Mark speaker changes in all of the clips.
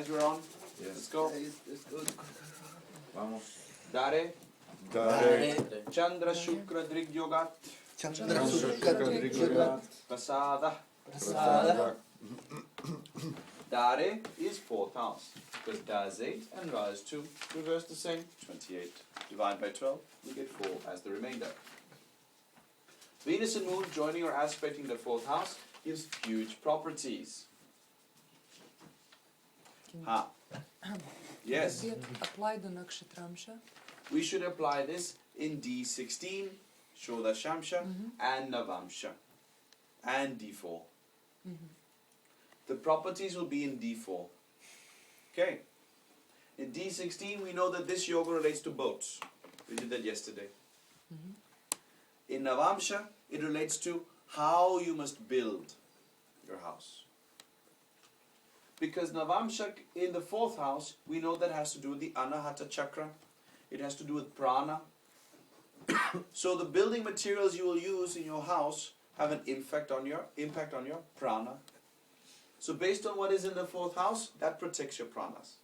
Speaker 1: Guys, we're on.
Speaker 2: Yes.
Speaker 1: Let's go.
Speaker 3: Let's go.
Speaker 2: Vamos.
Speaker 1: Dare.
Speaker 2: Dare.
Speaker 1: Chandra Shukra Drigyogat.
Speaker 3: Chandra
Speaker 2: Shukra Drigyogat.
Speaker 1: Prasada.
Speaker 3: Prasada.
Speaker 1: Dare is fourth house. Because Da is 8 and Ra is 2. Reverse the same. 28. Divide by 12. We get 4 as the remainder. Venus and Moon joining or aspecting the fourth house gives huge properties. Ha. Yes.
Speaker 4: Apply the nakshatramsha.
Speaker 1: We should apply this in D16, Shodashamsha, and Navamsha, and D4. The properties will be in D4. Okay. In D16, we know that this yoga relates to boats. We did that yesterday. In Navamsha, it relates to how you must build your house. Because Navamsha in the fourth house, we know that has to do with the Anahata chakra. It has to do with prana. So the building materials you will use in your house have an impact on your prana. So based on what is in the fourth house, that protects your pranas.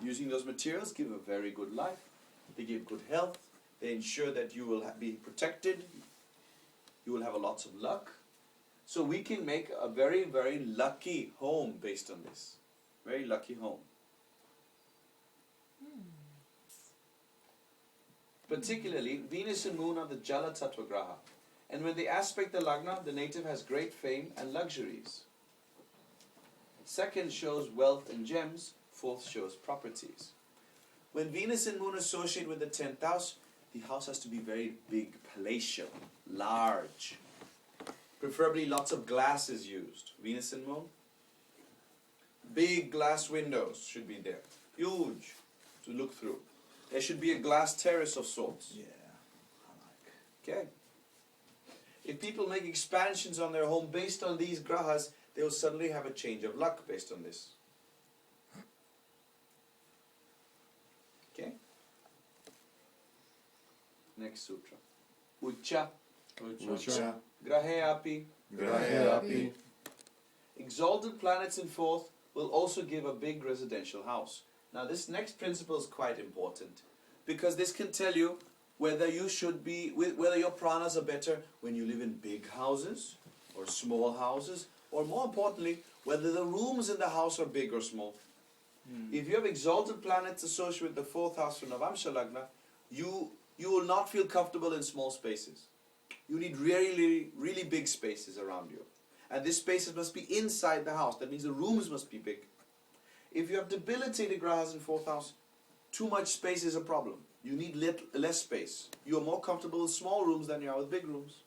Speaker 1: Using those materials give a very good life. They give good health. They ensure that you will be protected. You will have a lots of luck. So we can make a very, very lucky home based on this. Very lucky home. Particularly, Venus and Moon are the Jala Tattva Graha. And when they aspect the Lagna, the native has great fame and luxuries. Second shows wealth and gems. Fourth shows properties. When Venus and Moon associate with the 10th house, the house has to be very big, palatial, large. Preferably lots of glass is used. Venus and Moon. Big glass windows should be there. Huge to look through. There should be a glass terrace of sorts.
Speaker 3: Yeah, I like.
Speaker 1: Okay. If people make expansions on their home based on these grahas, they will suddenly have a change of luck based on this. Okay. Next sutra. Uccha.
Speaker 2: Ucha.
Speaker 1: Grahe api.
Speaker 2: Grahe api.
Speaker 1: Exalted planets in fourth will also give a big residential house. Now this next principle is quite important because this can tell you whether you should be, whether your pranas are better when you live in big houses or small houses, or more importantly, whether the rooms in the house are big or small. If you have exalted planets associated with the fourth house from Navamsha Lagna, you will not feel comfortable in small spaces. You need really, really big spaces around you. And these spaces must be inside the house. That means the rooms must be big. If you have debilitated grahas in fourth house, too much space is a problem. You need less space. You are more comfortable in small rooms than you are with big rooms.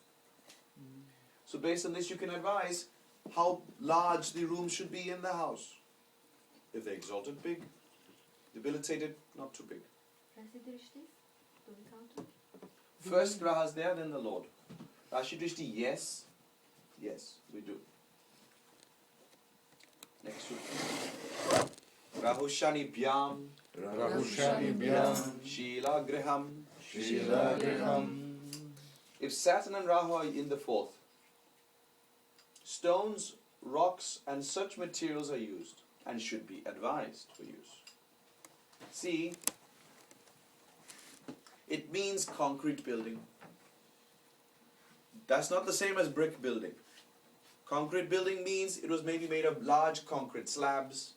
Speaker 1: So based on this, you can advise how large the rooms should be in the house. If they're exalted, big. Debilitated, not too big.
Speaker 5: Rashi Drishti? Do we count it?
Speaker 1: First grahas there, then the Lord. Rashi Drishti, yes. Yes, we do. Next sutra. Rahushani Bhyam.
Speaker 2: Rahushani Bhyam.
Speaker 1: Shila Griham.
Speaker 2: Shila Griham.
Speaker 1: If Saturn and Rahu are in the fourth, stones, rocks and such materials are used and should be advised for use. See, it means concrete building. That's not the same as brick building. Concrete building means it was maybe made of large concrete slabs.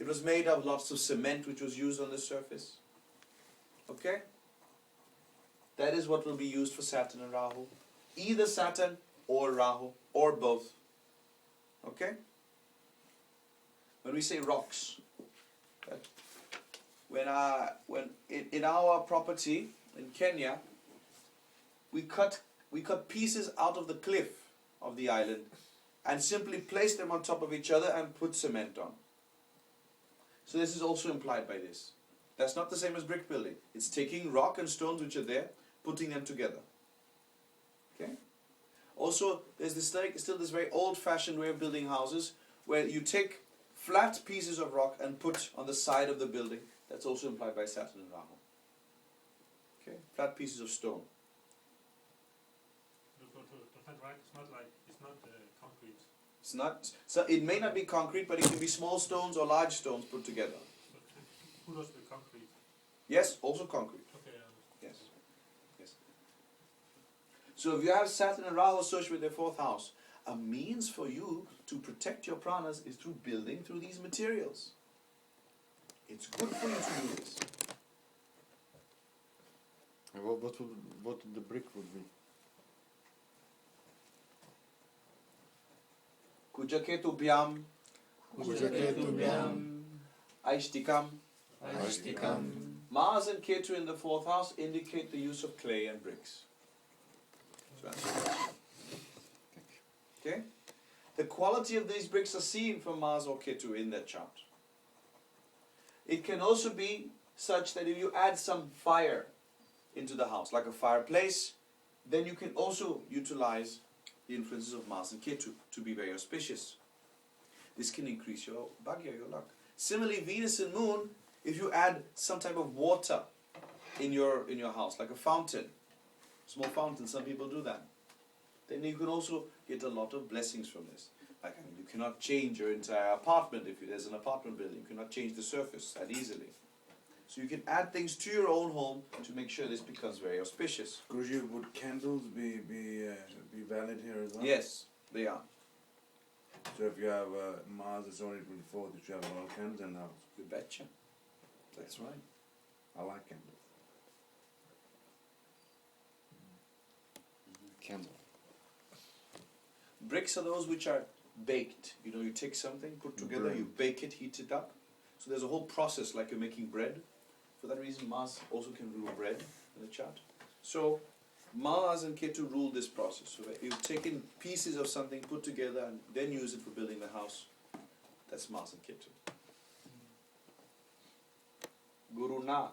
Speaker 1: It was made of lots of cement which was used on the surface. Okay? That is what will be used for Saturn and Rahu. Either Saturn or Rahu or both. Okay? When we say rocks, when in our property in Kenya, we cut pieces out of the cliff of the island and simply place them on top of each other and put cement on. So this is also implied by this. That's not the same as brick building. It's taking rock and stones which are there, putting them together. Okay? Also, there's still this very old-fashioned way of building houses where you take flat pieces of rock and put on the side of the building. That's also implied by Saturn and Rahu. Okay? Flat pieces of stone.
Speaker 6: To flat right, it's not concrete.
Speaker 1: It's not. So it may not be concrete, but it can be small stones or large stones put together.
Speaker 6: Who does the concrete?
Speaker 1: Yes, also concrete.
Speaker 6: Okay,
Speaker 1: Yes. Yes. So if you have Saturn and Rahu associated with their fourth house, a means for you to protect your pranas is through building through these materials. It's good for you to do this.
Speaker 2: And what the brick would be?
Speaker 1: Kujaketubhyam,
Speaker 3: Kujaketubhyam,
Speaker 1: Aishtikam.
Speaker 3: Aishtikam.
Speaker 1: Mars and Ketu in the fourth house indicate the use of clay and bricks. So that's it. Okay? The quality of these bricks are seen from Mars or Ketu in that chart. It can also be such that if you add some fire into the house, like a fireplace, then you can also utilize the influences of Mars and Ketu to be very auspicious. This can increase your bhagya, your luck. Similarly, Venus and Moon, if you add some type of water in your house, like a fountain, small fountain, some people do that, then you can also get a lot of blessings from this. Like, I mean, you cannot change your entire apartment if there's an apartment building. You cannot change the surface that easily. So you can add things to your own home to make sure this becomes very auspicious.
Speaker 7: Guruji, would candles be valid here as well?
Speaker 1: Yes, they are.
Speaker 7: So if you have Mars is only 24th, you should have a lot of candles in the house.
Speaker 1: You betcha. That's right.
Speaker 7: I like candles.
Speaker 2: Candle.
Speaker 1: Bricks are those which are baked. You know, you take something, put together,
Speaker 7: Bread.
Speaker 1: you bake it, heat it up. So there's a whole process like you're making bread. For that reason, Mars also can rule bread in the chart. So Mars and Ketu rule this process. So you've taken pieces of something, put together, and then use it for building the house. That's Mars and Ketu. Guru Na,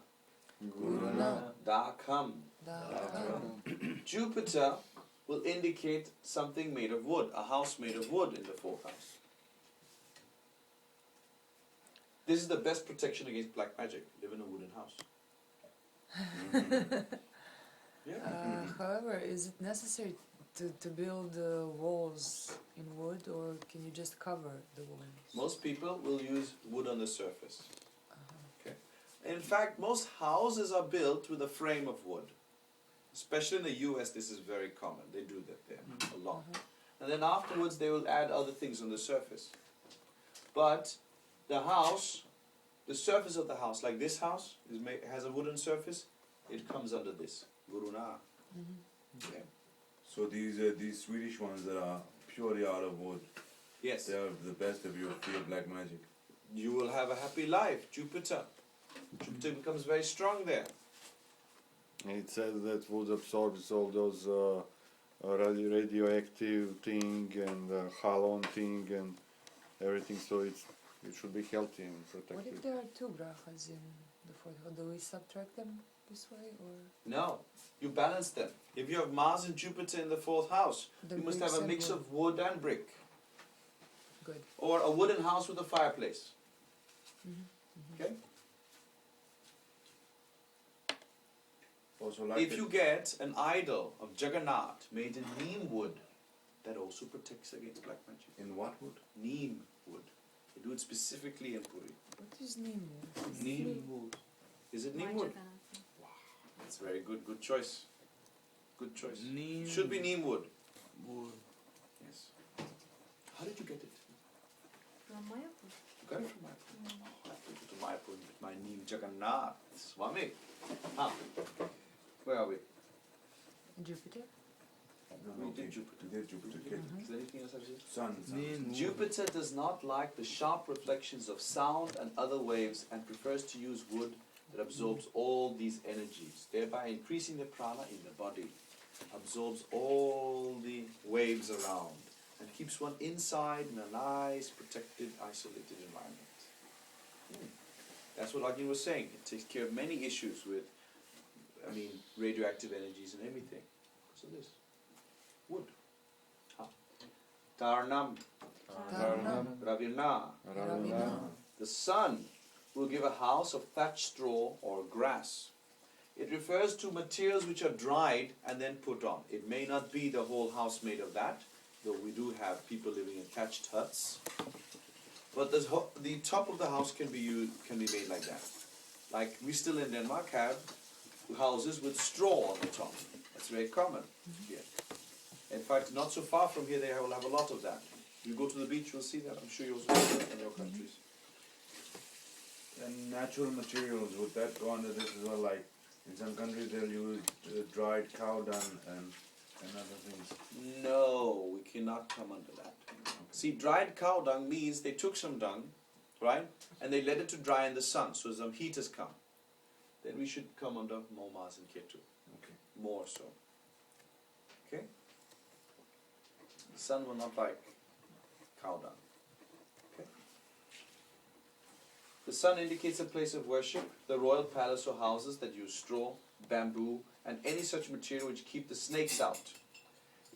Speaker 3: Guru Na,
Speaker 1: Dakam.
Speaker 4: Dakam.
Speaker 1: Jupiter will indicate something made of wood, a house made of wood in the fourth house. This is the best protection against black magic. Live in a wooden house. Yeah.
Speaker 4: However, is it necessary to build walls in wood, or can you just cover the walls?
Speaker 1: Most people will use wood on the surface. Okay. In fact, most houses are built with a frame of wood. Especially in the US, this is very common. They do that there a lot. And then afterwards, they will add other things on the surface. But the house, the surface of the house, like this house, has a wooden surface. It comes under this. Guruna. Okay.
Speaker 7: So these Swedish ones that are purely out of wood,
Speaker 1: Yes.
Speaker 7: they are the best if you feel black magic.
Speaker 1: You will have a happy life. Jupiter. Jupiter becomes very strong there.
Speaker 2: And it says that wood absorbs all those radioactive thing and halon thing and everything, so it should be healthy and
Speaker 4: What
Speaker 2: protected.
Speaker 4: if there are two grahas in the fourth house? Do we subtract them this way, or
Speaker 1: No. You balance them. If you have Mars and Jupiter in the fourth house,
Speaker 4: the
Speaker 1: you must
Speaker 4: bricks
Speaker 1: have a
Speaker 4: and
Speaker 1: mix
Speaker 4: wood?
Speaker 1: of wood and brick.
Speaker 4: Good.
Speaker 1: Or a wooden house with a fireplace. Okay?
Speaker 7: Also like
Speaker 1: If you get an idol of Jagannath made in neem wood, that also protects against black magic.
Speaker 7: in what wood?
Speaker 1: Neem wood. They do it specifically in Puri.
Speaker 4: What is neem wood?
Speaker 1: Neem wood. Is it neem wood? That's very good. Good choice. Good choice.
Speaker 3: Neem
Speaker 1: Should be neem wood.
Speaker 3: wood.
Speaker 1: Yes. How did you get it?
Speaker 5: From Mayapur.
Speaker 1: You got it from Mayapur. I took it to Mayapur with my neem Jagannath. Swami. Ah. Where are we?
Speaker 4: Jupiter?
Speaker 7: No,
Speaker 1: We did Jupiter.
Speaker 7: We did Jupiter. Ketu.
Speaker 1: Is there anything else I've said?
Speaker 7: Sun.
Speaker 3: Neem wood.
Speaker 1: Jupiter does not like the sharp reflections of sound and other waves and prefers to use wood that absorbs all these energies, thereby increasing the prana in the body, absorbs all the waves around, and keeps one inside in a nice, protected, isolated environment. That's what Agni was saying. It takes care of many issues with, radioactive energies and everything. So this, wood. Tarnam,
Speaker 4: Tarnam.
Speaker 1: Ravina.
Speaker 4: Ravina.
Speaker 1: The sun will give a house of thatched straw or grass. It refers to materials which are dried and then put on. It may not be the whole house made of that. though we do have people living in thatched huts. But the top of the house can be made like that. Like we still in Denmark have houses with straw on the top. That's very common here. In fact, not so far from here, they will have a lot of that. You go to the beach, you'll see that. I'm sure you also see that in your countries.
Speaker 7: And natural materials, would that go under this as well? Like in some countries they'll use dried cow dung and other things.
Speaker 1: No, we cannot come under that. See, dried cow dung means they took some dung, right, and they let it to dry in the sun, so some heat has come. Then we should come under more Mars and Ketu.
Speaker 7: Okay.
Speaker 1: More so. Okay? The sun will not like cow dung. Okay? The sun indicates a place of worship, the royal palace or houses that use straw, bamboo, and any such material which keep the snakes out.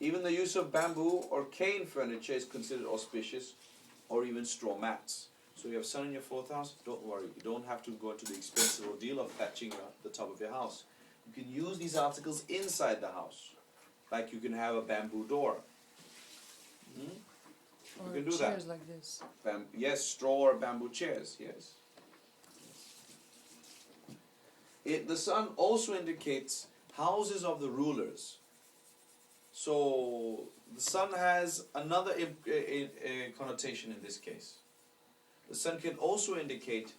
Speaker 1: Even the use of bamboo or cane furniture is considered auspicious, or even straw mats. So you have sun in your fourth house, don't worry. You don't have to go into the expensive ordeal of thatching the top of your house. You can use these articles inside the house. Like you can have a bamboo door.
Speaker 4: Or
Speaker 1: can do
Speaker 4: chairs
Speaker 1: that.
Speaker 4: like this.
Speaker 1: Yes, straw or bamboo chairs, yes. The sun also indicates houses of the rulers. So the sun has another connotation in this case. The sun can also indicate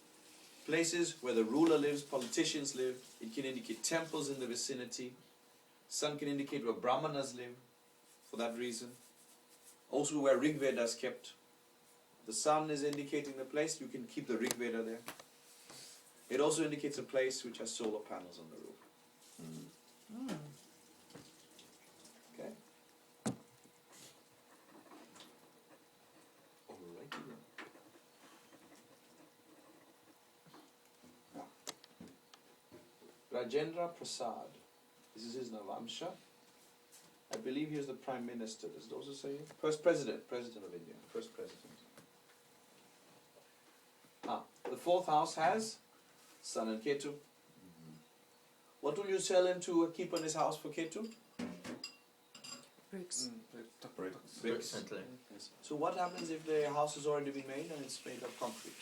Speaker 1: places where the ruler lives, politicians live. It can indicate temples in the vicinity. Sun can indicate where brahmanas live, for that reason. Also where Rig Veda is kept. The sun is indicating the place, you can keep the Rig Veda there. It also indicates a place which has solar panels on the roof.
Speaker 4: Mm.
Speaker 1: Okay? Alrighty then. Rajendra Prasad. This is his Navamsha. I believe he is the Prime Minister. Does it also say? First President of India. First President. The fourth house has Sun and Ketu. What will you tell him to keep on his house for Ketu?
Speaker 4: Bricks.
Speaker 1: Bricks. Yes. So what happens if the house has already been made and it's made of concrete?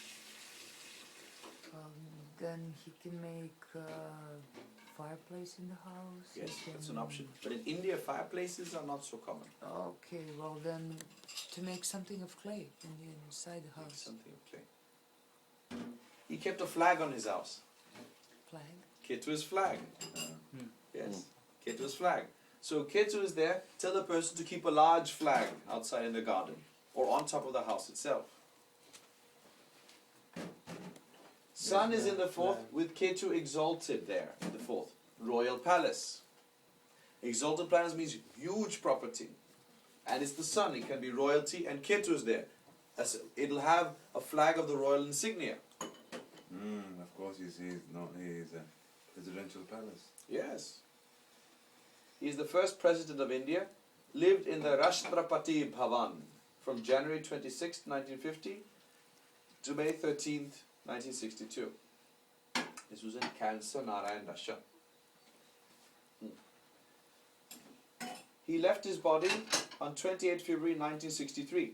Speaker 4: Then he can make fireplace in the house.
Speaker 1: Yes,
Speaker 4: he
Speaker 1: that's an
Speaker 4: can-
Speaker 1: option. But in India, fireplaces are not so common.
Speaker 4: Okay, well then, to make something of clay inside the house.
Speaker 1: Something of clay. He kept a flag on his house.
Speaker 4: Flag.
Speaker 1: Ketu's flag. Yes, Ketu's flag. So Ketu is there. Tell the person to keep a large flag outside in the garden or on top of the house itself. Sun is in the fourth with Ketu exalted there in the fourth. Royal palace. Exalted planets means huge property. And it's the sun. It can be royalty and Ketu is there. It'll have a flag of the royal insignia.
Speaker 7: Of course, he is a presidential palace.
Speaker 1: Yes. He is the first president of India. Lived in the Rashtrapati Bhavan from January 26, 1950 to May 13th, 1962. This was in Cancer, Narayan, Russia. He left his body on 28 February 1963.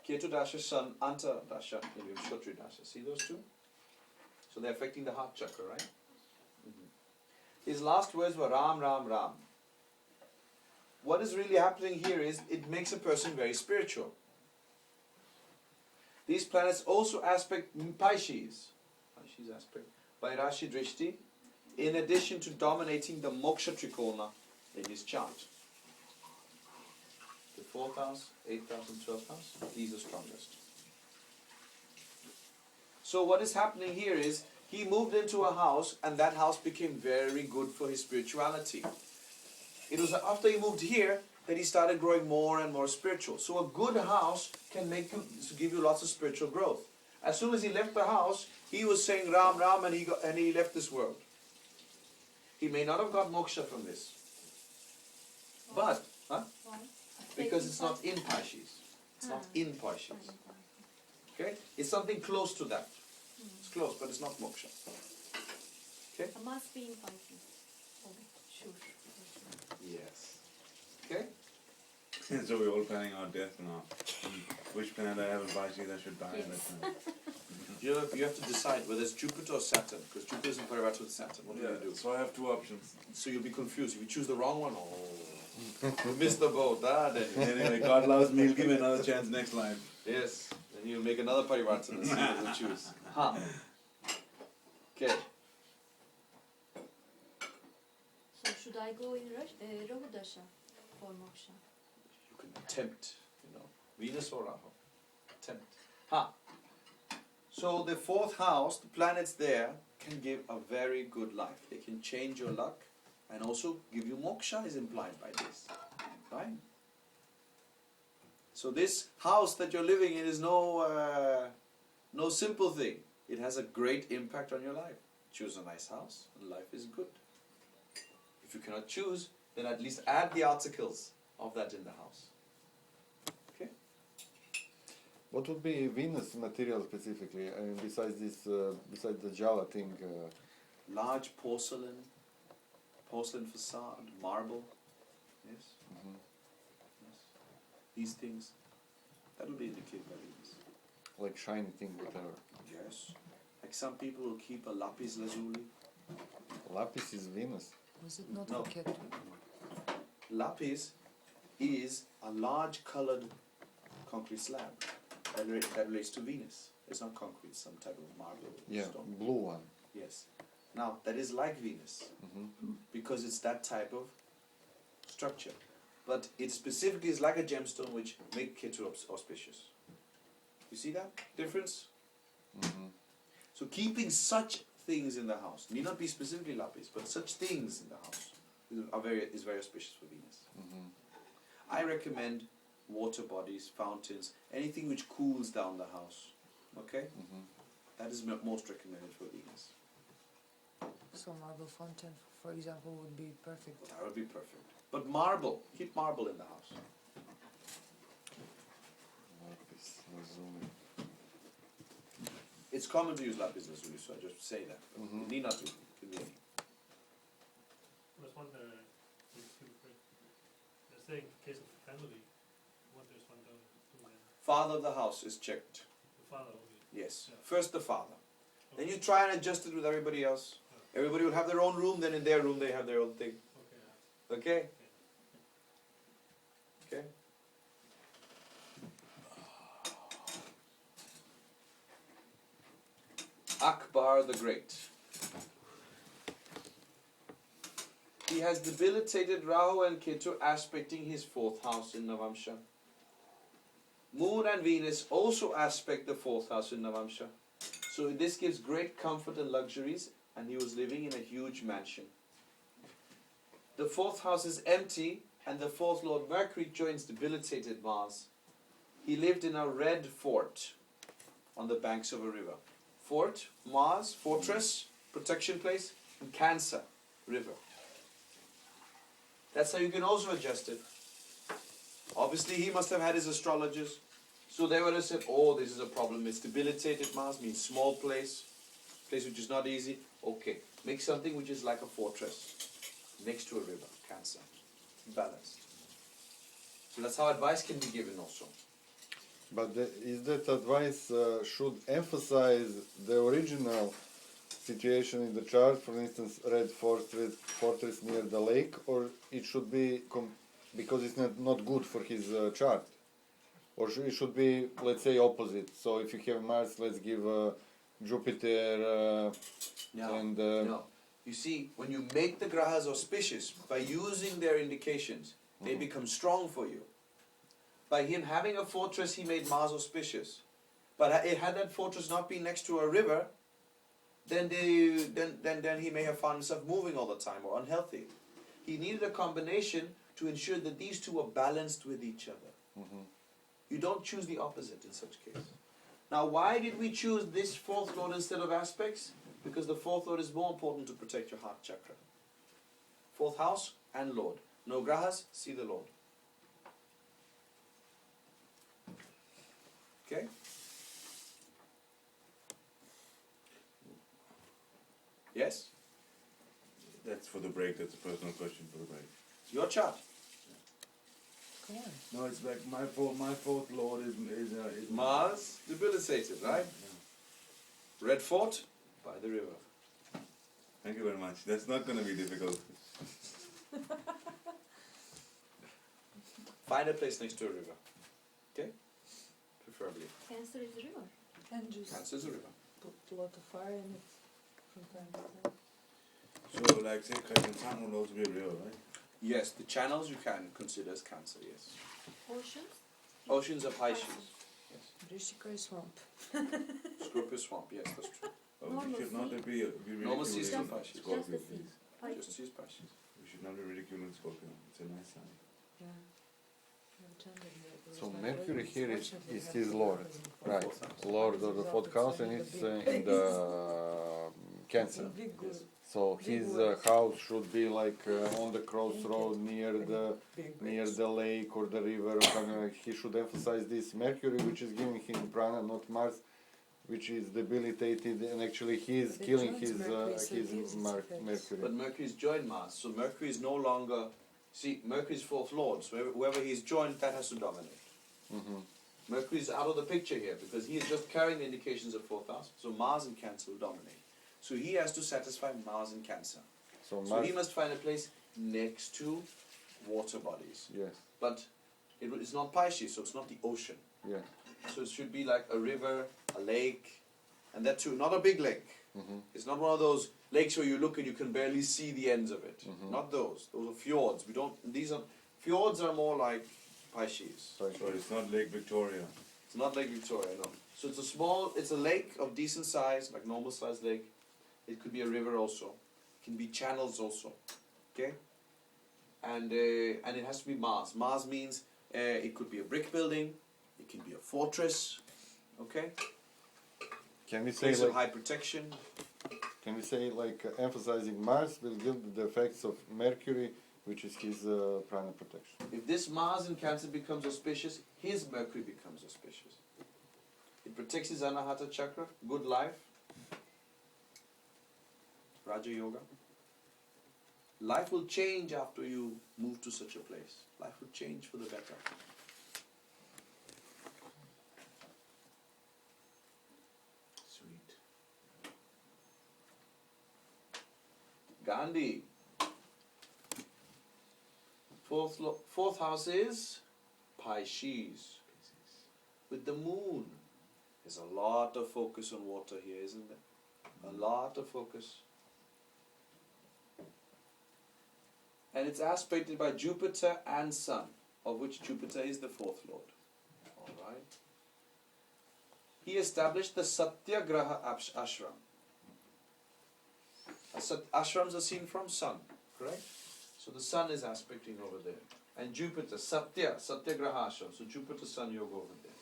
Speaker 1: Ketu Dasha Sun Anta Dasha in Vimshotri Dasha. See those two? So they're affecting the heart chakra, right? His last words were Ram, Ram, Ram. What is really happening here is it makes a person very spiritual. These planets also aspect Pisces aspect by Rashi Drishti, in addition to dominating the Moksha Trikona in his chart. The 4th house, 8th house and 12th house, these are strongest. So what is happening here is he moved into a house and that house became very good for his spirituality. It was after he moved here that he started growing more and more spiritual. So a good house can give you lots of spiritual growth. As soon as he left the house, he was saying Ram Ram and he left this world. He may not have got moksha from this. But,
Speaker 5: Why?
Speaker 1: because it's not in Pisces. It's not in Pisces. Okay? It's something close to that. It's close, but it's not moksha. Okay?
Speaker 5: It must be in Pisces. Oh, sure.
Speaker 1: Yes. Okay?
Speaker 7: So we're all planning our death now. Which planet I have a Vaishida should die on that
Speaker 5: Yes.
Speaker 7: planet.
Speaker 1: You have to decide whether it's Jupiter or Saturn, because Jupiter is in Parivata with Saturn. What do you do?
Speaker 7: So I have two options.
Speaker 1: So you'll be confused. If you choose the wrong one, oh, you missed the boat. Then
Speaker 7: Anyway, God loves me, he'll give me another chance next life.
Speaker 1: yes, then you'll make another Parivata and see what you choose. Huh. Okay.
Speaker 5: So should I go in Rahu Dasha for moksha?
Speaker 1: You can attempt, Venus or Rahu. Attempt. Huh. So the fourth house, the planets there, can give a very good life. They can change your luck and also give you moksha is implied by this. Right? So this house that you're living in is no simple thing. It has a great impact on your life. Choose a nice house and life is good. If you cannot choose, then at least add the articles of that in the house. Okay?
Speaker 2: What would be Venus material specifically? I mean, besides this, besides the Jala thing.
Speaker 1: Large porcelain facade, marble. Yes?
Speaker 2: Mhm.
Speaker 1: Yes. These things. That will be indicated by Venus.
Speaker 2: Like shiny thing, whatever.
Speaker 1: Yes. Like some people will keep a lapis lazuli.
Speaker 2: Lapis is Venus.
Speaker 4: Was it not
Speaker 1: No.
Speaker 4: for Ketu?
Speaker 1: Lapis is a large colored concrete slab that relates to Venus. It's not concrete, some type of marble
Speaker 2: Yeah,
Speaker 1: stone.
Speaker 2: blue one.
Speaker 1: Yes. Now, that is like Venus
Speaker 2: Hmm.
Speaker 1: because it's that type of structure. But it specifically is like a gemstone which make Ketu auspicious. You see that difference?
Speaker 2: Hmm.
Speaker 1: So keeping such things in the house, need not be specifically lapis, but such things in the house is very auspicious for Venus.
Speaker 2: Hmm.
Speaker 1: I recommend water bodies, fountains, anything which cools down the house. Okay?
Speaker 2: Hmm.
Speaker 1: That is most recommended for Venus.
Speaker 4: So marble fountain, for example, would be perfect.
Speaker 1: That would be perfect. But marble, keep marble in the house.
Speaker 2: Lapis lazuli.
Speaker 1: It's common to use lapis lazuli, so I just say that. But
Speaker 2: Mhm.
Speaker 1: it need not be. It can be any.
Speaker 6: There's one they're saying in case of family, there's one down to
Speaker 1: Father of the house is checked.
Speaker 6: the father only.
Speaker 1: Yes.
Speaker 6: Yeah.
Speaker 1: First the father. Then you try and adjust it with everybody else. Everybody will have their own room, then in their room they have their own thing.
Speaker 6: Okay.
Speaker 1: Okay? Okay? Akbar the Great. He has debilitated Rahu and Ketu aspecting his fourth house in Navamsha. Moon and Venus also aspect the fourth house in Navamsha. So this gives great comfort and luxuries, and he was living in a huge mansion. The fourth house is empty, and the fourth Lord Mercury joins debilitated Mars. He lived in a red fort on the banks of a river. Fort, Mars, fortress, protection place, and Cancer River. That's how you can also adjust it. Obviously, he must have had his astrologers. So they would have said, oh, this is a problem. It's debilitated Mars, means small place which is not easy. Okay, make something which is like a fortress, next to a river, Cancer, balanced. So that's how advice can be given also.
Speaker 2: But is that advice should emphasize the original situation in the chart, for instance, red fortress near the lake, or it should be because it's not good for his chart, or it should be, let's say, opposite. So if you have Mars, let's give Jupiter and
Speaker 1: No. You see, when you make the grahas auspicious by using their indications, they become strong for you. By him having a fortress, he made Mars auspicious. But had that fortress not been next to a river, then he may have found himself moving all the time or unhealthy. He needed a combination to ensure that these two are balanced with each other. You don't choose the opposite in such case. Now, why did we choose this fourth lord instead of aspects? Because the fourth lord is more important to protect your heart chakra. Fourth house and lord. No grahas, see the lord. Okay? Yes?
Speaker 7: That's for the break, that's a personal question for the break.
Speaker 1: It's your chart.
Speaker 4: Come on.
Speaker 7: No, it's like my fourth lord is
Speaker 1: Mars, debilitated, right?
Speaker 7: Yeah.
Speaker 1: Red fort by the river.
Speaker 7: Thank you very much. That's not going to be difficult.
Speaker 1: Find a place next to a river. Okay? Preferably.
Speaker 5: Cancer is river.
Speaker 4: And just
Speaker 1: Cancer's a river.
Speaker 4: put a lot of fire in it from time to time.
Speaker 7: So, like, say, Kyrgyzstan will also be a river, right?
Speaker 1: Yes, the channels you can consider as cancer, yes.
Speaker 5: Oceans.
Speaker 1: Oceans are Pisces. Yes.
Speaker 4: Brishika is swamp.
Speaker 1: Scorpio swamp, yes, that's true.
Speaker 7: We
Speaker 5: Normal
Speaker 7: should not
Speaker 5: sea.
Speaker 7: be
Speaker 1: Normal sea is
Speaker 7: ridiculing
Speaker 1: still Pisces.
Speaker 7: Scorpio,
Speaker 5: Just the sea.
Speaker 7: please.
Speaker 5: Pisces.
Speaker 1: Just use Pisces.
Speaker 7: We should not be ridiculing Scorpio. It's a nice sign.
Speaker 4: Yeah.
Speaker 2: So Mercury here is his lord, right? Lord of the fourth house, and it's in the Cancer.
Speaker 1: Yes.
Speaker 2: So his house should be like on the crossroad near the lake or the river or something like. He should emphasize this Mercury, which is giving him prana, not Mars, which is debilitated, and actually he is killing his Mercury.
Speaker 1: But Mercury's joined Mars, so Mercury is no longer. See, Mercury's fourth lord, so whoever he's joined, that has to dominate.
Speaker 2: Mhm.
Speaker 1: Mercury's out of the picture here because he is just carrying the indications of fourth house. So Mars and Cancer will dominate. So he has to satisfy Mars and Cancer.
Speaker 2: So
Speaker 1: So
Speaker 2: Mars,
Speaker 1: he must find a place next to water bodies.
Speaker 2: yes,
Speaker 1: But it's not Pisces, so it's not the ocean.
Speaker 2: yeah.
Speaker 1: So it should be like a river, a lake, and that too, not a big lake.
Speaker 2: Mhm.
Speaker 1: It's not one of those lakes where you look and you can barely see the ends of it.
Speaker 2: Mhm.
Speaker 1: Not those. Those are fjords. Fjords are more like Pisces.
Speaker 2: Right.
Speaker 7: So it's not Lake Victoria.
Speaker 1: It's not Lake Victoria, no. So it's a lake of decent size, like normal sized lake. It could be a river also. It can be channels also. Okay? And it has to be Mars. Mars means it could be a brick building, it can be a fortress, okay?
Speaker 2: Can we say
Speaker 1: Place of
Speaker 2: like?
Speaker 1: high protection.
Speaker 2: Can we say like emphasizing Mars will give the effects of Mercury, which is his prana protection?
Speaker 1: If this Mars in Cancer becomes auspicious, his Mercury becomes auspicious. It protects his Anahata chakra, good life, Raja Yoga. Life will change after you move to such a place. Life will change for the better.
Speaker 7: Sweet.
Speaker 1: Gandhi. Fourth house is Pisces. With the moon. There's a lot of focus on water here, isn't there? A lot of focus. And it's aspected by Jupiter and Sun, of which Jupiter is the fourth lord. Alright. He established the Satyagraha ashram. Ashrams are seen from Sun, correct? So the Sun is aspecting over there. And Jupiter, Satyagraha ashram. So Jupiter, Sun yoga over there.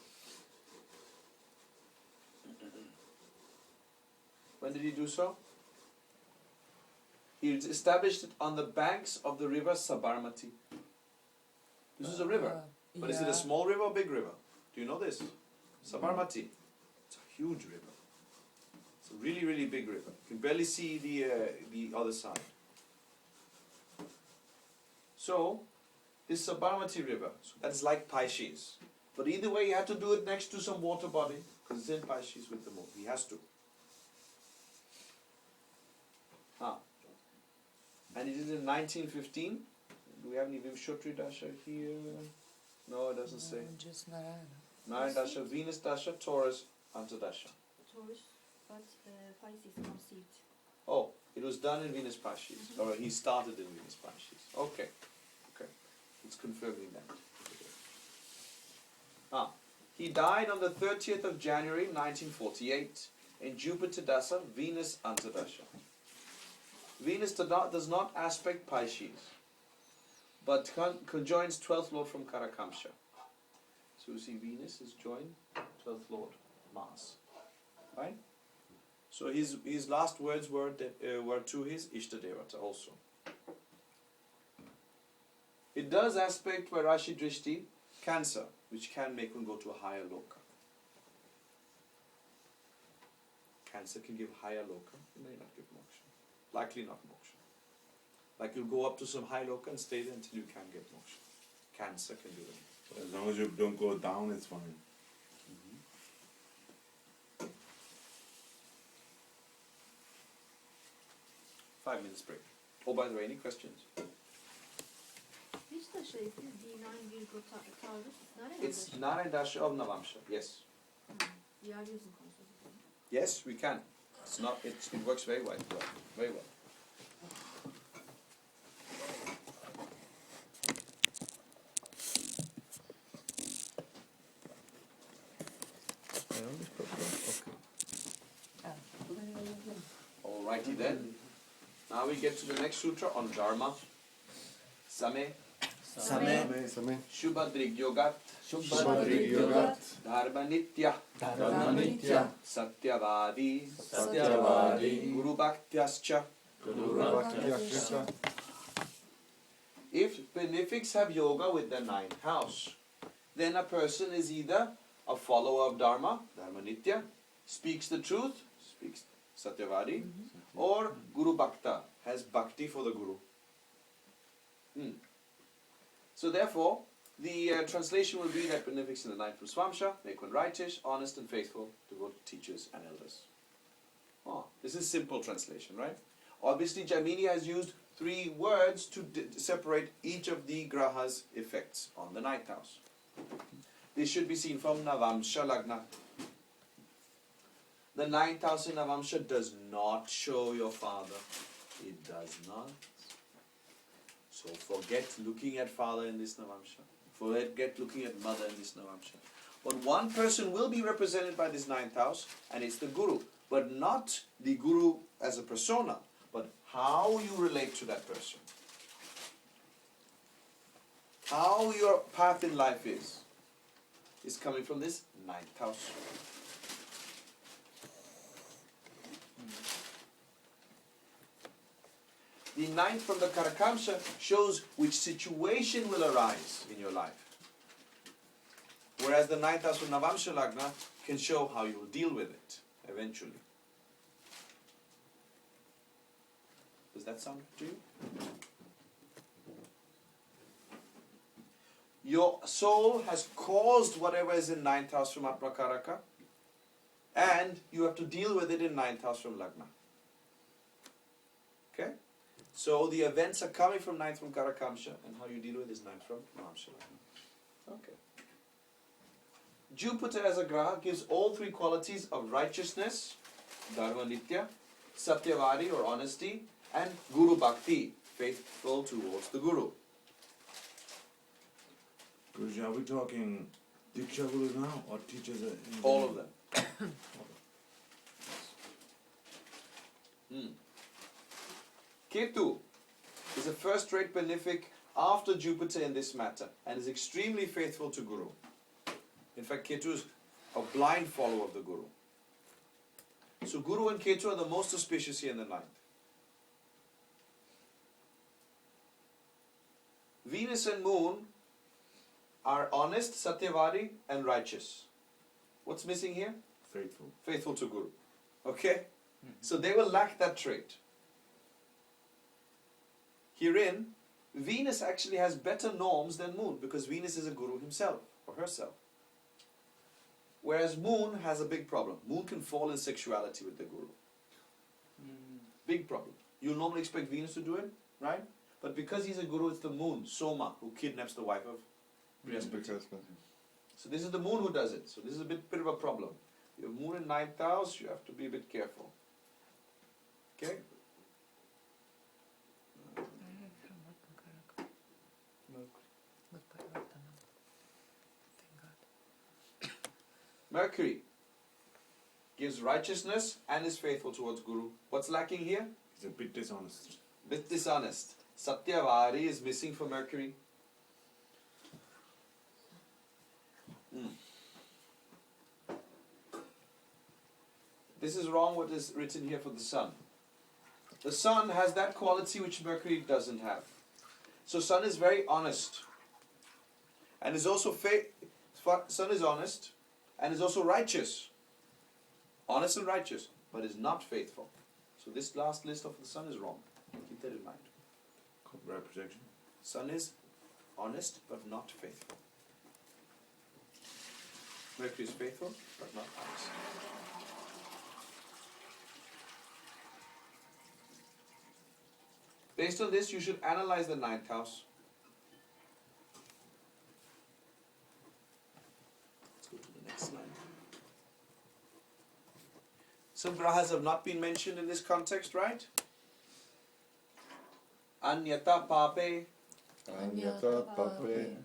Speaker 1: When did he do so? He established it on the banks of the river Sabarmati. This is a river. But is it a small river or big river? Do you know this? Sabarmati. It's a huge river. It's a really, really big river. You can barely see the other side. So, this Sabarmati river, so that is like Pisces. But either way, you have to do it next to some water body, because it's in Pisces with the moon. He has to. And he did it in 1915. Do we have any Vimshotri Dasha here? No, it doesn't say.
Speaker 4: Just Narayana.
Speaker 1: Nine Dasha, Venus Dasha, Taurus, Antardasha.
Speaker 5: Taurus, but Pisces, no seed.
Speaker 1: Oh, it was done in Venus Pisces. Or he started in Venus Pisces. Okay. Okay. It's confirming that. He died on the 30th of January 1948 in Jupiter Dasa, Venus Antardasha. Venus does not aspect Pisces, but conjoins 12th Lord from Karakamsha. So you see Venus is joined 12th Lord, Mars. Right? So his last words were to his Ishtadevata also. It does aspect by Rashi Drishti, Cancer, which can make one go to a higher loka. Cancer can give higher loka, it may not give moksha. Likely not moksha. Like you'll go up to some high loka and stay there until you can get moksha. cancer can do them.
Speaker 7: As long as you don't go down, it's fine.
Speaker 1: 5 minutes break. Oh, by the way, any questions?
Speaker 5: Which dasha is this? D9 Virgo Taurus?
Speaker 1: It's Nare Dasha of Navamsha, yes.
Speaker 5: Yeryüzü konusu.
Speaker 1: Yes, we can. It's not. It works very well. Very well. Alrighty then. Now we get to the next sutra on Dharma. Same,
Speaker 3: Same.
Speaker 2: Same.
Speaker 1: Shubhadrig Yogat,
Speaker 3: Shubhadrig Yogat.
Speaker 1: Dharma Nitya,
Speaker 3: Dharmanitya.
Speaker 1: Satyavadi,
Speaker 3: Satyavadi.
Speaker 1: Guru Bhaktyascha.
Speaker 2: Bhakti-Akshita.
Speaker 1: If benefics have yoga with the ninth house, then a person is either a follower of Dharma, Dharma Nitya, speaks the truth, speaks Satyavadi, or Guru Bhakta, has bhakti for the Guru. So therefore, the translation will be that benefics in the ninth from Swamsha make one righteous, honest and faithful to go to teachers and elders. Oh, this is simple translation, right? Obviously, Jaimini has used 3 words to separate each of the grahas effects on the ninth house. This should be seen from Navamsha Lagna. The ninth house in Navamsha does not show your father. It does not. So forget looking at father in this Navamsha. Forget looking at mother in this Navamsha. But one person will be represented by this ninth house, and it's the Guru. But not the Guru as a persona, but how you relate to that person. How your path in life is coming from this ninth house. The ninth from the Karakamsha shows which situation will arise in your life. Whereas the ninth house from Navamsha Lagna can show how you will deal with it eventually. Does that sound to you? Your soul has caused whatever is in ninth house from Aprakaraka, and you have to deal with it in ninth house from Lagna. Okay? So the events are coming from ninth from Karakamsha, and how you deal with is ninth from Navamsha Lagna. Okay. Jupiter as a graha gives all 3 qualities of righteousness, Dharma Nitya, Satyavadi or honesty, and Guru Bhakti, faithful towards the Guru.
Speaker 7: Guruji, are we talking Diksha Gurus now or teachers?
Speaker 1: All of them. Ketu is a first-rate benefic after Jupiter in this matter and is extremely faithful to Guru. In fact, Ketu is a blind follower of the Guru. So Guru and Ketu are the most auspicious here in the ninth. Venus and Moon are honest, Satyavadi and righteous. What's missing here?
Speaker 7: Faithful.
Speaker 1: Faithful to Guru. Okay? So they will lack that trait. Herein, Venus actually has better norms than Moon because Venus is a Guru himself or herself. Whereas Moon has a big problem. Moon can fall in sexuality with the Guru. Big problem. You'll normally expect Venus to do it, right? But because he's a Guru, it's the Moon, Soma, who kidnaps the wife of Brihaspati. So this is the Moon who does it. So this is a bit of a problem. You have Moon in ninth house, you have to be a bit careful. Okay? Mercury gives righteousness and is faithful towards Guru. What's lacking here?
Speaker 7: He's a bit dishonest.
Speaker 1: Bit dishonest. Satyavari is missing for Mercury. This is wrong what is written here for the Sun. The Sun has that quality which Mercury doesn't have. So Sun is very honest. And is also Sun is honest and is also righteous. Honest and righteous, but is not faithful. So this last list of the Sun is wrong. Keep that in mind.
Speaker 7: Copyright protection.
Speaker 1: Sun is honest but not faithful. Mercury is faithful but not honest. Based on this, you should analyze the ninth house. Let's go to the next slide. Some grahas have not been mentioned in this context, right? Anyata pape.
Speaker 2: Anyata pape.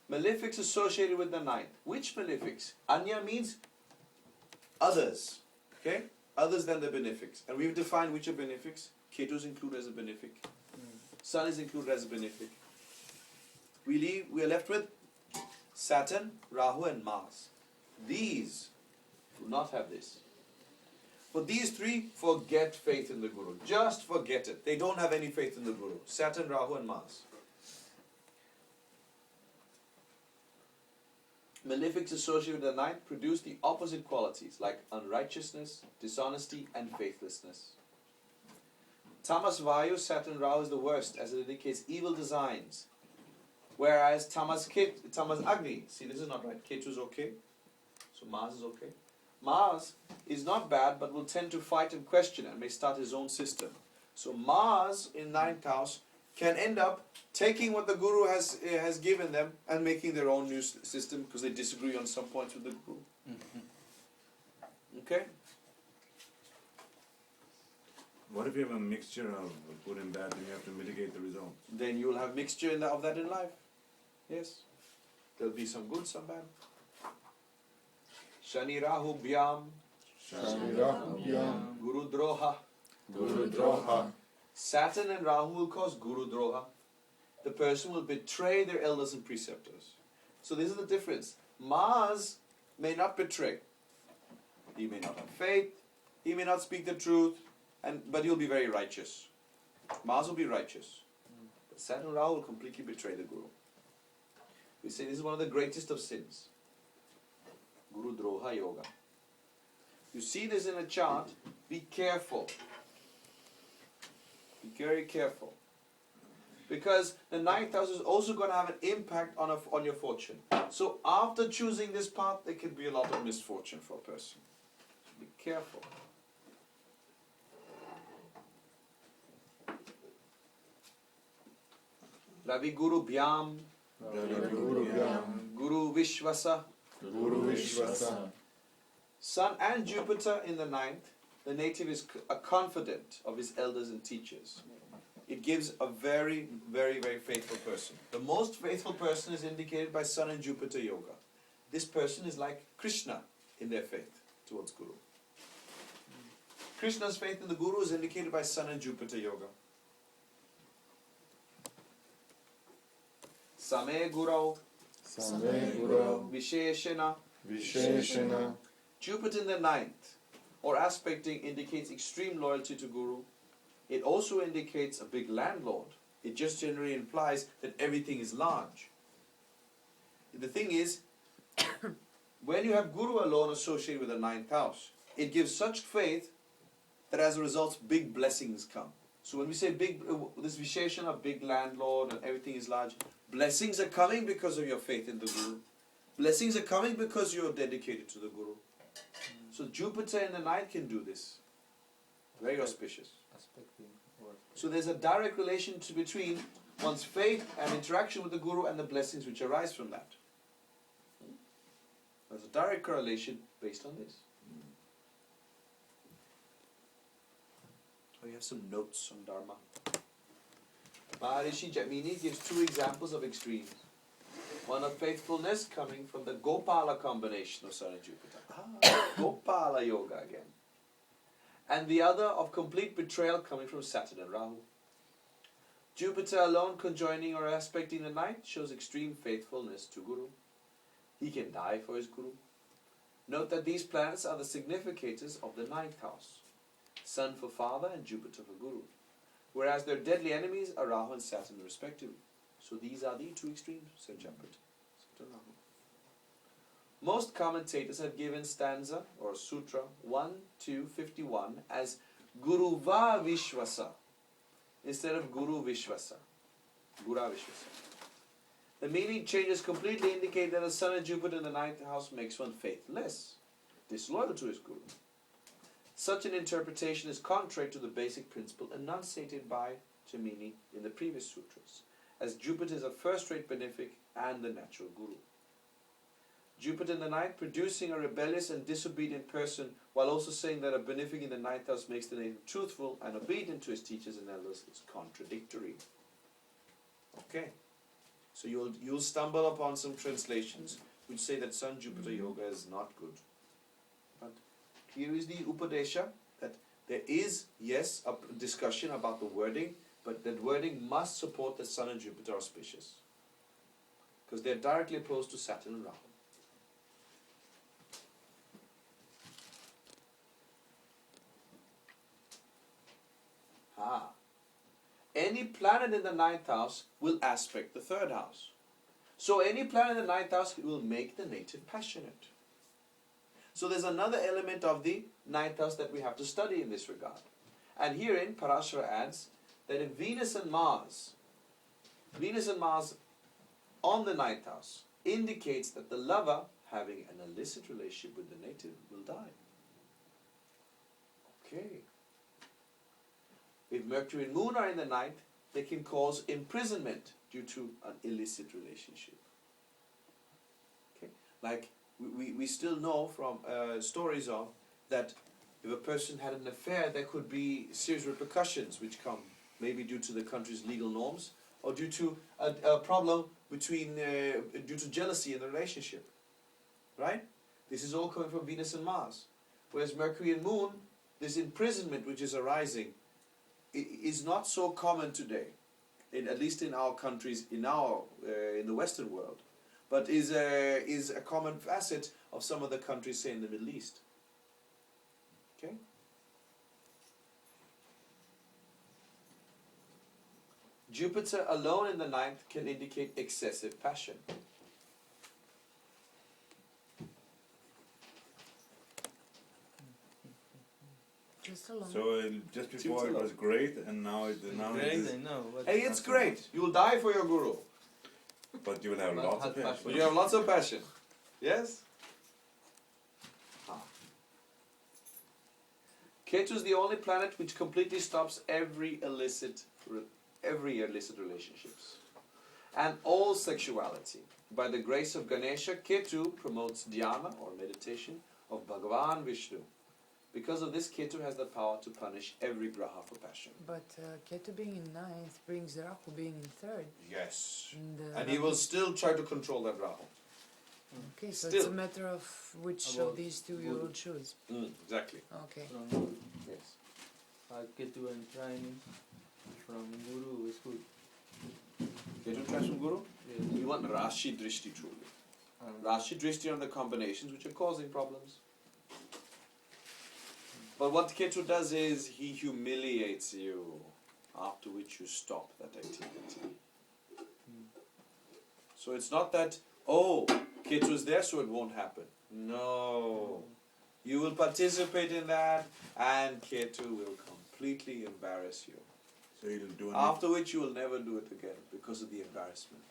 Speaker 1: Malefics associated with the ninth. Which malefics? Anya means others. Okay? Others than the benefics. And we've defined which are benefics. Ketu is included as a benefic. Sun is included as a benefic. We are left with Saturn, Rahu and Mars. These do not have this. For these three, forget faith in the Guru. Just forget it. They don't have any faith in the Guru. Saturn, Rahu and Mars. Malefics associated with the ninth produce the opposite qualities like unrighteousness, dishonesty and faithlessness. Tamas Vayu, Saturn Rahu is the worst as it indicates evil designs. Whereas Tamas Agni, see this is not right, Ketu is okay, so Mars is okay. Mars is not bad but will tend to fight and question and may start his own system. So Mars in ninth house can end up taking what the Guru has given them and making their own new system because they disagree on some points with the Guru. Okay?
Speaker 7: What if you have a mixture of good and bad, then you have to mitigate the result?
Speaker 1: Then you will have mixture of that in life. Yes. There will be some good, some bad. Shani Rahu Bhyam,
Speaker 2: Shani Rahu Bhyam.
Speaker 1: Guru Droha.
Speaker 2: Guru Droha.
Speaker 1: Saturn and Rahu will cause Guru Droha. The person will betray their elders and preceptors. So this is the difference. Mars may not betray. He may not have faith. He may not speak the truth. But he'll be very righteous. Mars will be righteous. But Saturn and Rahu will completely betray the Guru. We say this is one of the greatest of sins. Guru Droha Yoga. You see this in a chart, be careful. Be very careful. Because the ninth house is also going to have an impact on your fortune. So after choosing this path, there can be a lot of misfortune for a person. So be careful. Ravi Guru Bhyam,
Speaker 2: Guru Bhyam.
Speaker 1: Guru Vishwasa.
Speaker 2: Guru Vishwasa.
Speaker 1: Sun and Jupiter in the ninth, the native is confident of his elders and teachers. It gives a very, very, very faithful person. The most faithful person is indicated by Sun and Jupiter Yoga. This person is like Krishna in their faith towards Guru. Krishna's faith in the Guru is indicated by Sun and Jupiter Yoga. Same Guru,
Speaker 2: Same Guru.
Speaker 1: Visheshana.
Speaker 2: Visheshana.
Speaker 1: Jupiter in the ninth, or aspecting, indicates extreme loyalty to Guru. It also indicates a big landlord. It just generally implies that everything is large. The thing is, when you have Guru alone associated with the ninth house, it gives such faith that as a result, big blessings come. So when we say big, this Visheshana, big landlord and everything is large, blessings are coming because of your faith in the Guru. Blessings are coming because you're dedicated to the Guru. So Jupiter in the ninth can do this. Very auspicious. So there's a direct relation between one's faith and interaction with the Guru and the blessings which arise from that. There's a direct correlation based on this. We have some notes on Dharma. Maharishi Jaimini gives two examples of extremes. One of faithfulness coming from the Gopala combination of Sun and Jupiter. Gopala Yoga again. And the other of complete betrayal coming from Saturn and Rahu. Jupiter alone conjoining or aspecting the ninth shows extreme faithfulness to Guru. He can die for his Guru. Note that these planets are the significators of the ninth house. Sun for father and Jupiter for Guru. Whereas their deadly enemies are Rahu and Saturn respectively. So these are the two extremes, said Jampit. Most commentators have given stanza or sutra 1 to 51 as Guru Va Vishwasa instead of Guru Vishwasa. Gura Vishwasa. The meaning changes completely, indicate that the sun and Jupiter in the ninth house makes one faithless, disloyal to his guru. Such an interpretation is contrary to the basic principle enunciated by Jaimini in the previous sutras, as Jupiter is a first-rate benefic and the natural guru. Jupiter in the ninth producing a rebellious and disobedient person, while also saying that a benefic in the ninth house makes the native truthful and obedient to his teachers and elders, is contradictory. Okay, so you'll stumble upon some translations which say that Sun Jupiter Yoga is not good. But here is the Upadesha, that there is, yes, a discussion about the wording, but that wording must support that Sun and Jupiter are auspicious, because they're directly opposed to Saturn and Rahu. Any planet in the ninth house will aspect the third house. So any planet in the ninth house will make the native passionate. So there's another element of the ninth house that we have to study in this regard. And herein Parashara adds that if Venus and Mars on the ninth house indicates that the lover having an illicit relationship with the native will die. Okay. If Mercury and Moon are in the ninth, they can cause imprisonment due to an illicit relationship. Okay, like we still know from stories of that if a person had an affair, there could be serious repercussions which come maybe due to the country's legal norms or due to a problem between due to jealousy in the relationship. Right? This is all coming from Venus and Mars. Whereas Mercury and Moon, this imprisonment which is arising, is not so common today, at least in our countries, in the Western world, but is a common facet of some of the countries, say in the Middle East. Okay. Jupiter alone in the ninth can indicate excessive passion.
Speaker 4: Just alone.
Speaker 7: So just before it was great, and now it is.
Speaker 3: I know. But
Speaker 1: Hey, it's great. You will die for your guru,
Speaker 7: But you will have
Speaker 3: But
Speaker 7: lots
Speaker 3: hot
Speaker 7: of passion.
Speaker 1: but you have lots of passion. Yes. Ketu is the only planet which completely stops every illicit relationships and all sexuality. By the grace of Ganesha, Ketu promotes dhyana or meditation of Bhagavan Vishnu. Because of this, Ketu has the power to punish every graha for passion.
Speaker 4: But Ketu being in ninth brings Rahu being in third.
Speaker 1: Yes.
Speaker 4: And
Speaker 1: he will still try to control that Rahu.
Speaker 4: Okay, so it's a
Speaker 1: Still.
Speaker 4: matter of which
Speaker 3: About
Speaker 4: of these two you
Speaker 3: Guru.
Speaker 4: will choose.
Speaker 1: Exactly.
Speaker 4: Okay.
Speaker 3: from
Speaker 1: Yes.
Speaker 3: Ketu and Trine from Guru is good.
Speaker 1: Ketu tries from Guru?
Speaker 3: Yes.
Speaker 1: You want Rashi Drishti truly.
Speaker 3: Um,
Speaker 1: Rashi Drishti on the combinations which are causing problems. But what Ketu does is he humiliates you, after which you stop that activity. So it's not that, oh, Ketu is there so it won't happen. No. You will participate in that and Ketu will completely embarrass you.
Speaker 7: So he'll do
Speaker 1: After which you will never do it again because of the embarrassment.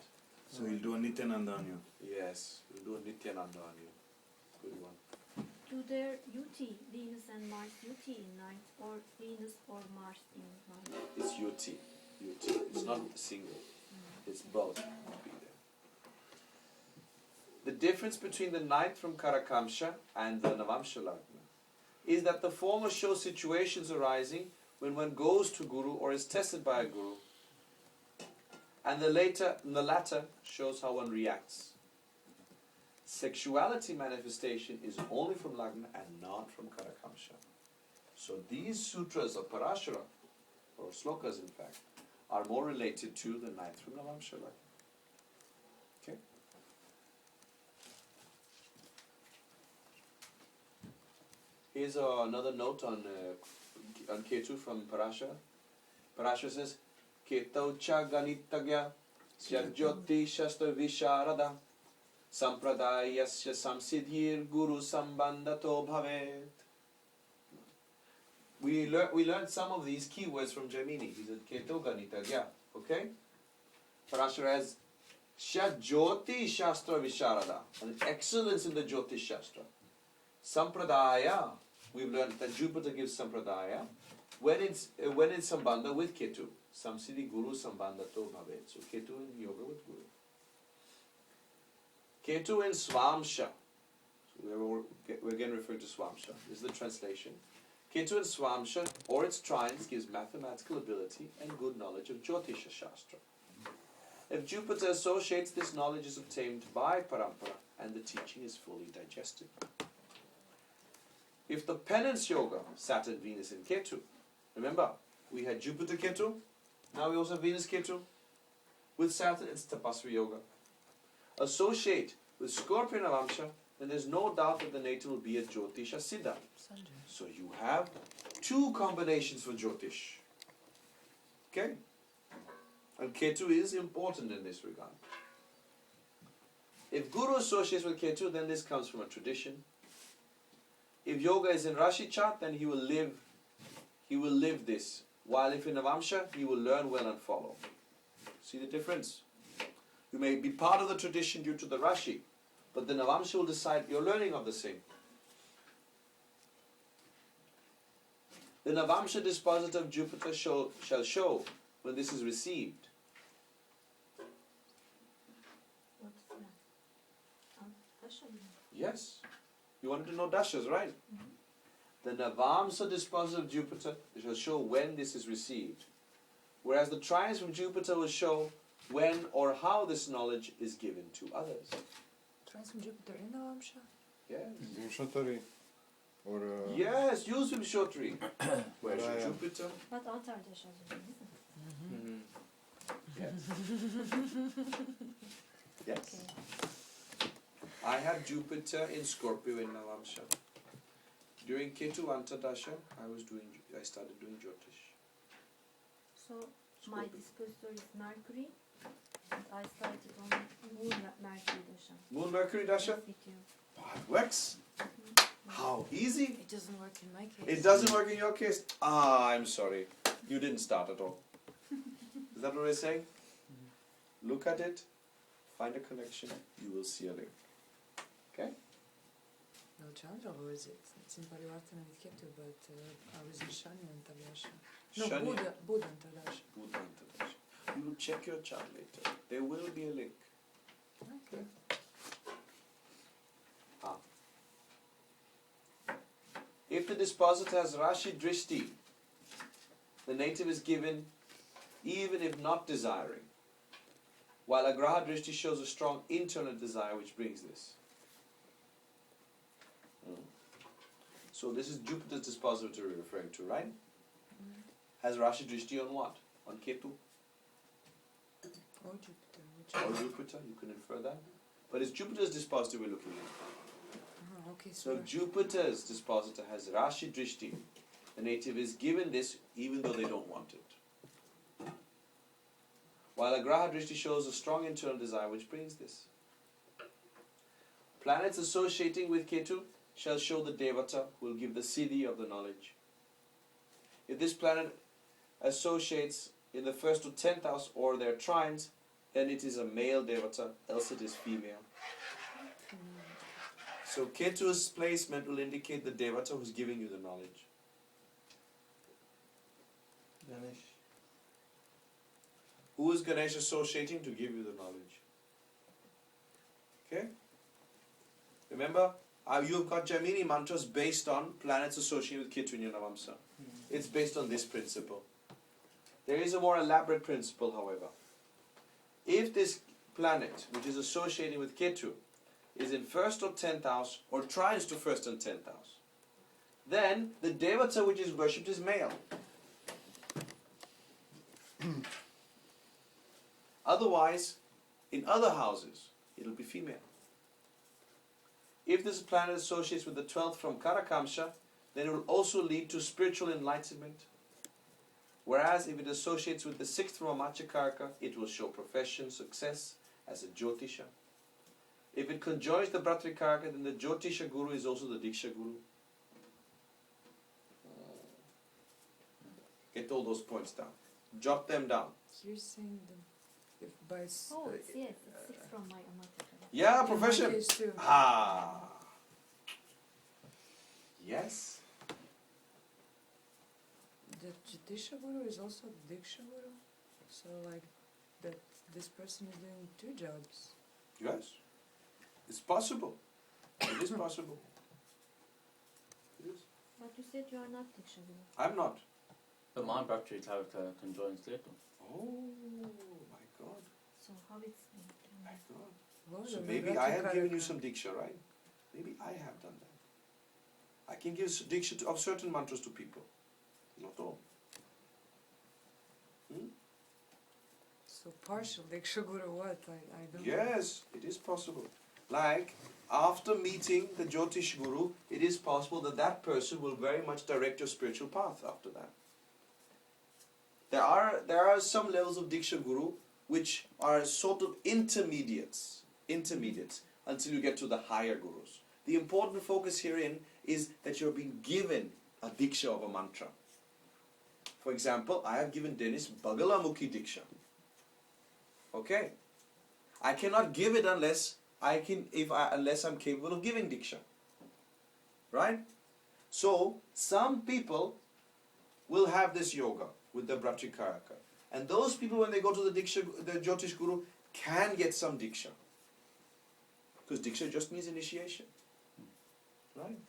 Speaker 7: he'll do a Nityananda on you.
Speaker 1: Yes, you'll do a Nityananda on you. Good one.
Speaker 5: Do their UT, Venus and Mars UT in ninth, or Venus or Mars in ninth?
Speaker 1: It's UT. UT. It's not single. It's both. Be there. The difference between the ninth from Karakamsha and the Navamsha Lagna is that the former shows situations arising when one goes to Guru or is tested by a Guru, and the latter shows how one reacts. Sexuality manifestation is only from Lagna and not from Karakamsha. So these sutras of Parashara, or slokas in fact, are more related to the ninth from Navamsha Lagna. Okay? Here's another note on Ketu from Parashara. Parashara says, Ketau cha ganitagya syajyoti shastra visharada sampradayasya samsidhir guru sambandato bhavet. We learned some of these keywords from Jaimini. He said Keto Ganitagya. Okay? Parashara has Jyoti Shastra Visharada, an excellence in the Jyotish Shastra. Sampradaya, we've learned that Jupiter gives Sampradaya when it's Sambandha with Ketu. Samsiddhi Guru Sambandhato Bhavet. So Ketu in yoga with Guru. Ketu in Swamsha. So we're again referring to Swamsha. This is the translation. Ketu in Swamsha or its trines gives mathematical ability and good knowledge of Jyotisha Shastra. If Jupiter associates, this knowledge is obtained by Parampara and the teaching is fully digested. If the penance yoga, Saturn, Venus and Ketu, remember, we had Jupiter Ketu, now we also have Venus Ketu. With Saturn, it's Tapasvi yoga. Associate with Scorpion Avamsha, then there's no doubt that the native will be a Jyotisha Siddha.
Speaker 4: Sanjay.
Speaker 1: So you have two combinations for Jyotish. Okay? And Ketu is important in this regard. If Guru associates with Ketu, then this comes from a tradition. If yoga is in Rashi chart, then he will live this. While if in Avamsha, he will learn well and follow. See the difference? You may be part of the tradition due to the Rashi, but the Navamsha will decide your learning of the same. The Navamsha dispositor of Jupiter shall show when this is received.
Speaker 5: What's that? Dasha.
Speaker 1: Yes. You wanted to know dashas, right? The Navamsa dispositor of Jupiter shall show when this is received. Whereas the trines from Jupiter will show when or how this knowledge is given to others.
Speaker 4: Trines from Jupiter in the Vamsha?
Speaker 1: Yes.
Speaker 2: Vimshatari. Or
Speaker 1: Yes, use Vimshotri. Where's your
Speaker 2: Raya.
Speaker 1: Jupiter?
Speaker 5: But Altar Dasha isn't it?
Speaker 1: Yes. Yes.
Speaker 5: Okay.
Speaker 1: I have Jupiter in Scorpio in Navamsha. During Ketu Antadasha, I started doing Jyotish.
Speaker 5: So my
Speaker 1: Scorpio.
Speaker 5: dispositor is Mercury, and I started on Moon Mercury Dasha.
Speaker 1: Moon Mercury Dasha?
Speaker 5: Yes, with you.
Speaker 1: Oh, it works. How easy?
Speaker 4: It doesn't work in my case.
Speaker 1: It doesn't work in your case? Ah, I'm sorry. You didn't start at all. Is that what we're saying? Look at it, find a connection, you will see a link. Okay?
Speaker 4: No, Chandra was it? It's in Parivartana with Ketu, but I was in Shani and Tadasha. No,
Speaker 1: Shani.
Speaker 4: Buddha and Tadasha.
Speaker 1: Buddha Antadasha. You will check your chart later. There will be a link.
Speaker 4: Okay.
Speaker 1: If the dispositor has Rashi Drishti, the native is given even if not desiring, while Agraha Drishti shows a strong internal desire which brings this. So this is Jupiter's dispositor we're referring to, right? Has Rashi Drishti on what? On Ketu
Speaker 4: Or Jupiter. Which
Speaker 1: or
Speaker 4: one?
Speaker 1: Jupiter, you can infer that. But it's Jupiter's dispositor we're looking at.
Speaker 4: Okay,
Speaker 1: So
Speaker 4: so
Speaker 1: if Jupiter's dispositor has Rashi Drishti, the native is given this even though they don't want it. While Agraha Drishti shows a strong internal desire which brings this. Planets associating with Ketu shall show the Devata who will give the Siddhi of the knowledge. If this planet associates in the first to 10th house or their trines, then it is a male Devata, else it is female. So Ketu's placement will indicate the Devata who's giving you the knowledge.
Speaker 3: Ganesh.
Speaker 1: Who is Ganesh associating to give you the knowledge? Okay? Remember, you've got Jaimini mantras based on planets associated with Ketu in your Navamsa. It's based on this principle. There is a more elaborate principle, however. If this planet, which is associating with Ketu, is in 1st or 10th house, or trines to 1st and 10th house, then the Devata which is worshipped is male. Otherwise, in other houses, it'll be female. If this planet associates with the 12th from Karakamsha, then it will also lead to spiritual enlightenment. Whereas if it associates with the 6th from Amachakarka, it will show profession, success as a Jyotisha. If it conjoins the Bhatrikarka, then the Jyotisha Guru is also the Diksha Guru. Get all those points down. Jot them down.
Speaker 4: you're saying If by
Speaker 5: Oh, it's, yes, it's 6 from my Amatika.
Speaker 1: Yeah,
Speaker 4: in my
Speaker 1: profession.
Speaker 4: case too.
Speaker 1: Ah. Yes.
Speaker 4: The Jyotisha Guru is also Diksha Guru. So like that this person is doing 2 jobs.
Speaker 1: Yes. It's possible. It is possible. It is.
Speaker 5: But you said you are not Diksha Guru.
Speaker 1: I'm not.
Speaker 3: But my Bhakti Charaka can join later.
Speaker 1: Oh my God.
Speaker 5: So how it's
Speaker 1: My God.
Speaker 4: Lord,
Speaker 1: So
Speaker 4: the
Speaker 1: maybe
Speaker 4: Navratri
Speaker 1: I have given you
Speaker 4: Karaka.
Speaker 1: some diksha, right? Maybe I have done that. I can give diksha of certain mantras to people. Not all. Hmm?
Speaker 4: So partial Diksha Guru what? I don't know.
Speaker 1: Yes, it is possible. Like, after meeting the Jyotish Guru, it is possible that that person will very much direct your spiritual path after that. There are some levels of Diksha Guru which are sort of intermediates until you get to the higher Gurus. The important focus herein is that you're being given a Diksha of a mantra. For example, I have given Dennis Bagalamukhi Diksha. Okay? I cannot give it unless I'm capable of giving Diksha. Right? So, some people will have this yoga with the Brahmakaraka. And those people, when they go to the Jyotish Guru, can get some Diksha. Because Diksha just means initiation. Right?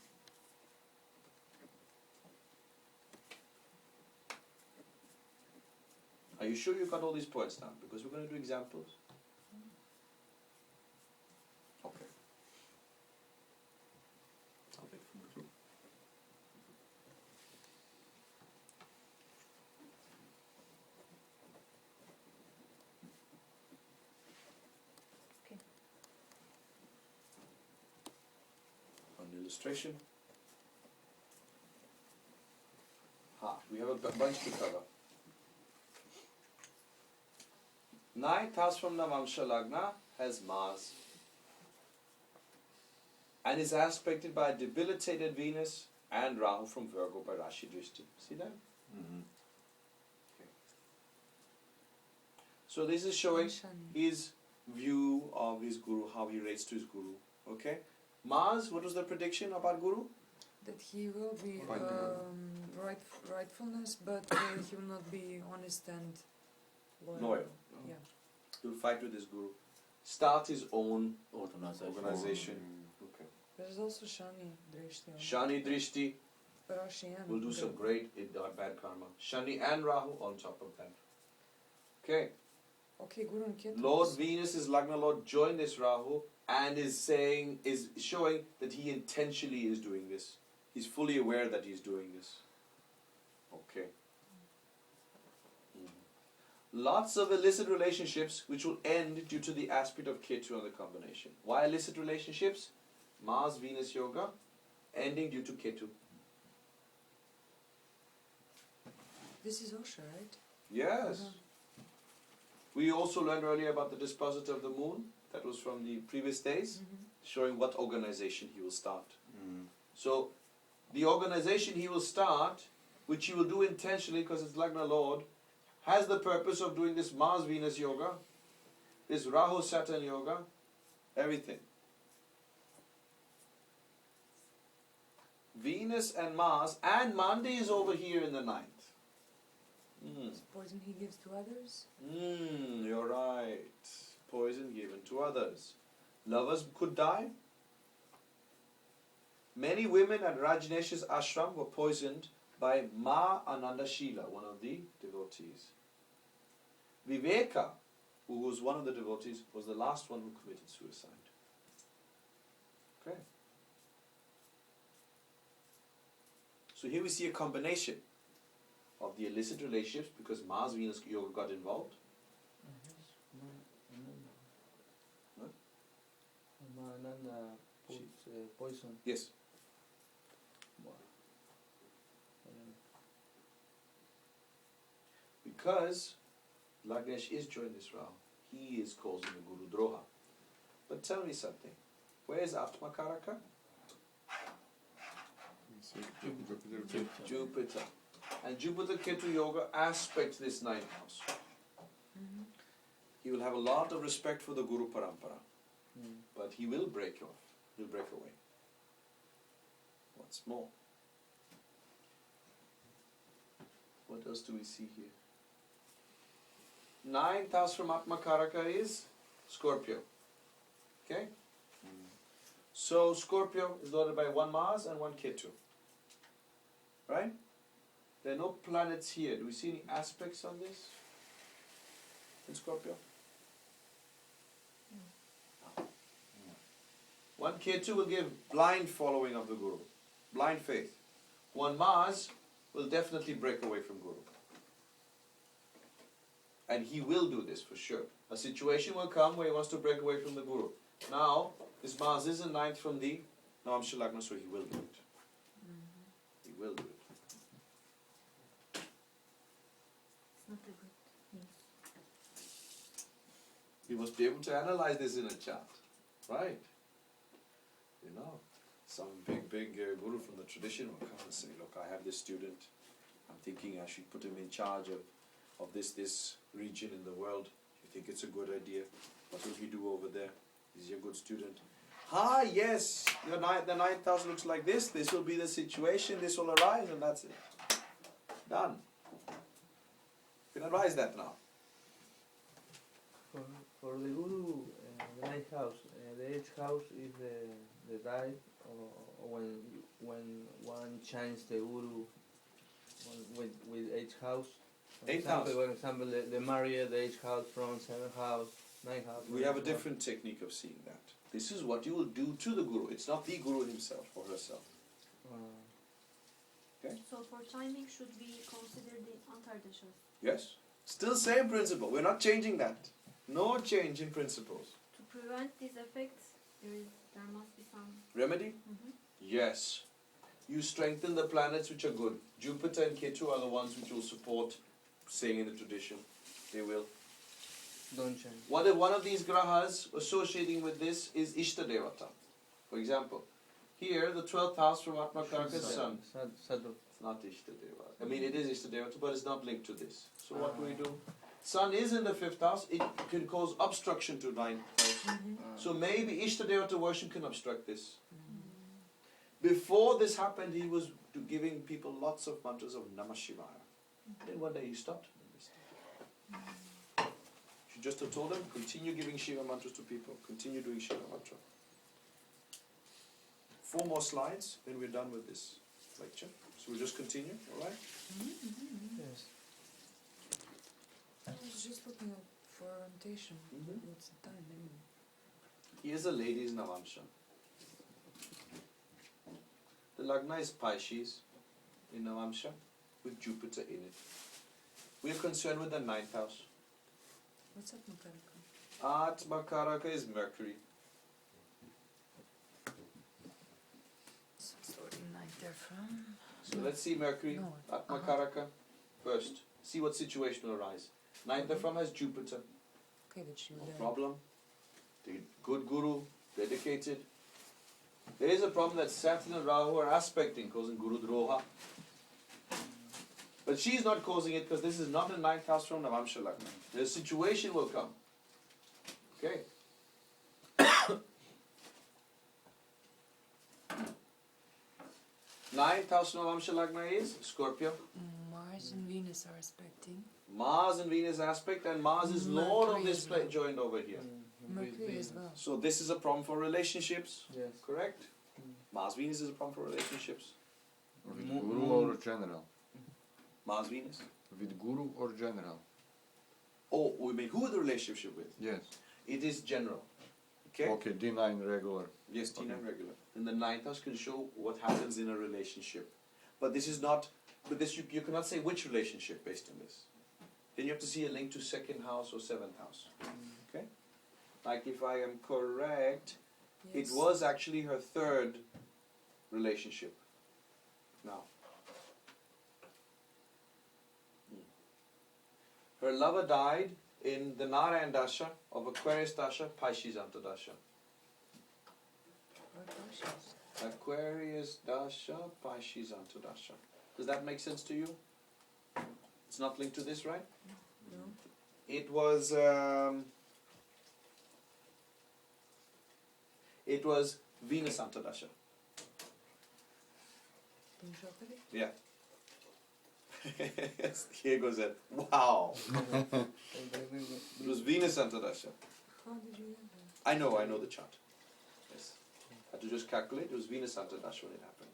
Speaker 1: Are you sure you got all these points down? Because we're going to do examples. Okay. I'll wait for the group.
Speaker 5: Okay.
Speaker 1: An illustration. We have a bunch to cover. Ninth house from Navamsha Lagna has Mars and is aspected by a debilitated Venus and Rahu from Virgo by Rashi Drishti. See that?
Speaker 7: Mm-hmm.
Speaker 1: Okay. So this is showing
Speaker 4: Shani.
Speaker 1: his view of his Guru, how he relates to his Guru. Okay? Mars, what was the prediction about Guru?
Speaker 4: That he will be rightfulness, but he will not be honest and loyal.
Speaker 1: Loyal.
Speaker 4: Yeah.
Speaker 1: He will fight with his Guru. Start his own
Speaker 3: Organization.
Speaker 1: Okay.
Speaker 4: There's also Shani Drishti.
Speaker 1: Shani Drishti
Speaker 4: Rashi and
Speaker 1: will do some
Speaker 4: Guru.
Speaker 1: great bad karma. Shani and Rahu on top of that. Okay.
Speaker 4: Okay, Guru and Ketu.
Speaker 1: Lord Venus is Lagna Lord joined this Rahu and is showing that he intentionally is doing this. He's fully aware that he's doing this. Okay. Lots of illicit relationships which will end due to the aspect of Ketu and the combination. Why illicit relationships? Mars Venus Yoga ending due to Ketu.
Speaker 4: This is Osha, right?
Speaker 1: Yes.
Speaker 4: Uh-huh.
Speaker 1: We also learned earlier about the dispositor of the moon. That was from the previous days, showing what organization he will start.
Speaker 7: Mm-hmm.
Speaker 1: So, the organization he will start, which he will do intentionally because it's Lagna Lord, has the purpose of doing this Mars Venus yoga, this Rahu Saturn yoga, everything. Venus and Mars, and Mandi is over here in the ninth.
Speaker 4: Poison he gives to others.
Speaker 1: You're right. Poison given to others. Lovers could die. Many women at Rajnesh's ashram were poisoned by Ma Anandashila, one of the devotees. Viveka, who was one of the devotees, was the last one who committed suicide. Okay. So here we see a combination of the illicit relationships because Mars Venus yoga got involved. What?
Speaker 3: Mahananda puts poison.
Speaker 1: Yes. Because Lagnesh is joined this Rahu, he is causing the Guru Droha. But tell me something. Where is Atmakaraka? Jupiter. And Jupiter Ketu Yoga aspects this ninth house. he will have a lot of respect for the Guru Parampara,
Speaker 3: Mm.
Speaker 1: but he will break off. He'll break away. What's more? What else do we see here? 9th house from Atmakaraka is Scorpio. Okay? So Scorpio is lorded by one Mars and one Ketu. Right? There are no planets here. Do we see any aspects on this? In Scorpio? No. One Ketu will give blind following of the Guru. Blind faith. One Mars will definitely break away from Guru. And he will do this for sure. A situation will come where he wants to break away from the Guru. Now, this Mars is in 9th from the Navamsha Lagna, so he will do it. He will do it.
Speaker 5: It's not a good news.
Speaker 1: You must be able to analyze this in a chart. Right? You know, some big guru from the tradition will come and say, look, I have this student. I'm thinking I should put him in charge of this region in the world. You think it's a good idea? What will he do over there? Is he a good student? Yes, the 9th house looks like this. This will be the situation. This will arise, and that's it. Done. You can advise that now.
Speaker 3: For the Guru, the ninth house, the eighth house is the dive, or when one changes the Guru with eighth house.
Speaker 1: Eighth house.
Speaker 3: For example, the married, the eighth house from seventh house, ninth house.
Speaker 1: We have a
Speaker 3: 10th house.
Speaker 1: different technique of seeing that. This is what you will do to the Guru. It's not the Guru himself or herself.
Speaker 5: So for timing, should we consider the antardashas?
Speaker 1: Yes? Still same principle. We're not changing that. No change in principles.
Speaker 5: To prevent these effects, there must be some.
Speaker 1: Remedy? Yes. You strengthen the planets which are good. Jupiter and Ketu are the ones which will support, saying in the tradition. They will.
Speaker 3: Don't change.
Speaker 1: What if one of these grahas associating with this is Ishta Devata? For example, here the 12th house from Atmakaraka is Sun.
Speaker 3: Saturn.
Speaker 1: It's not Ishta Devata. I mean, it is Ishta Devata, but it's not linked to this. So what do we do? Sun is in the 5th house. It can cause obstruction to 9th house. So maybe Ishta Devata worship can obstruct this. Before this happened, he was giving people lots of mantras of Namah Shivaya. Then one day he stopped. You just have told him, continue giving Shiva mantras to people. Continue doing Shiva mantra. 4 more slides, then we're done with this lecture. So we'll just continue, alright?
Speaker 3: Yes.
Speaker 4: I was just looking up for orientation. What's the time anyway?
Speaker 1: Here's a lady's Navamsha. The Lagna is Pisces in Navamsha with Jupiter in it. We are concerned with the 9th house.
Speaker 4: What's Atmakaraka?
Speaker 1: Atmakaraka is Mercury.
Speaker 4: So sorting 9th there from.
Speaker 1: So let's see Mercury,
Speaker 4: No.
Speaker 1: Atmakaraka first. See what situation will arise. 9th there from has Jupiter.
Speaker 4: Okay, but she
Speaker 1: No
Speaker 4: was there.
Speaker 1: problem. The good guru, dedicated. There is a problem that Saturn and Rahu are aspecting, causing Guru Droha. But she is not causing it because this is not a 9th house from Navamsha Lagna. The situation will come. Okay. Ninth house from Navamsha Lagna is Scorpio.
Speaker 4: Mars and Venus are aspecting.
Speaker 1: Mars and Venus aspect, and Mars is Lord of
Speaker 4: Mercury
Speaker 1: this
Speaker 4: as well.
Speaker 1: joined over here.
Speaker 4: Mercury as well.
Speaker 1: So this is a problem for relationships,
Speaker 3: Yes.
Speaker 1: correct? Mars Venus is a problem for relationships.
Speaker 2: With
Speaker 3: Mo-
Speaker 2: Guru
Speaker 3: mo-
Speaker 2: or general?
Speaker 1: Mars Venus.
Speaker 2: With Guru or general?
Speaker 1: Oh, we mean who the relationship with?
Speaker 2: Yes.
Speaker 1: It is general. Okay?
Speaker 2: Okay, D9 regular.
Speaker 1: Yes, Tina
Speaker 2: Okay.
Speaker 1: regular. And the 9th house can show what happens in a relationship. But this is not, but this you cannot say which relationship based on this. Then you have to see a link to 2nd house or 7th house. Okay? Like if I am correct,
Speaker 4: Yes.
Speaker 1: it was actually her 3rd relationship. Now. Her lover died in the Narayan Dasha of Aquarius Dasha, Pisces Antardasha.
Speaker 4: Or Pisces.
Speaker 1: Aquarius Dasha, Pisces Antardasha. Does that make sense to you? It's not linked to this, right?
Speaker 4: No.
Speaker 1: It was It was Venus Antardasha.
Speaker 4: Can you show it?
Speaker 1: Yeah. Here goes that. Wow. It was Venus Antardasha.
Speaker 4: How did you get that?
Speaker 1: I know the chart. Yes. I had to just calculate. It was Venus Antardasha when it happened.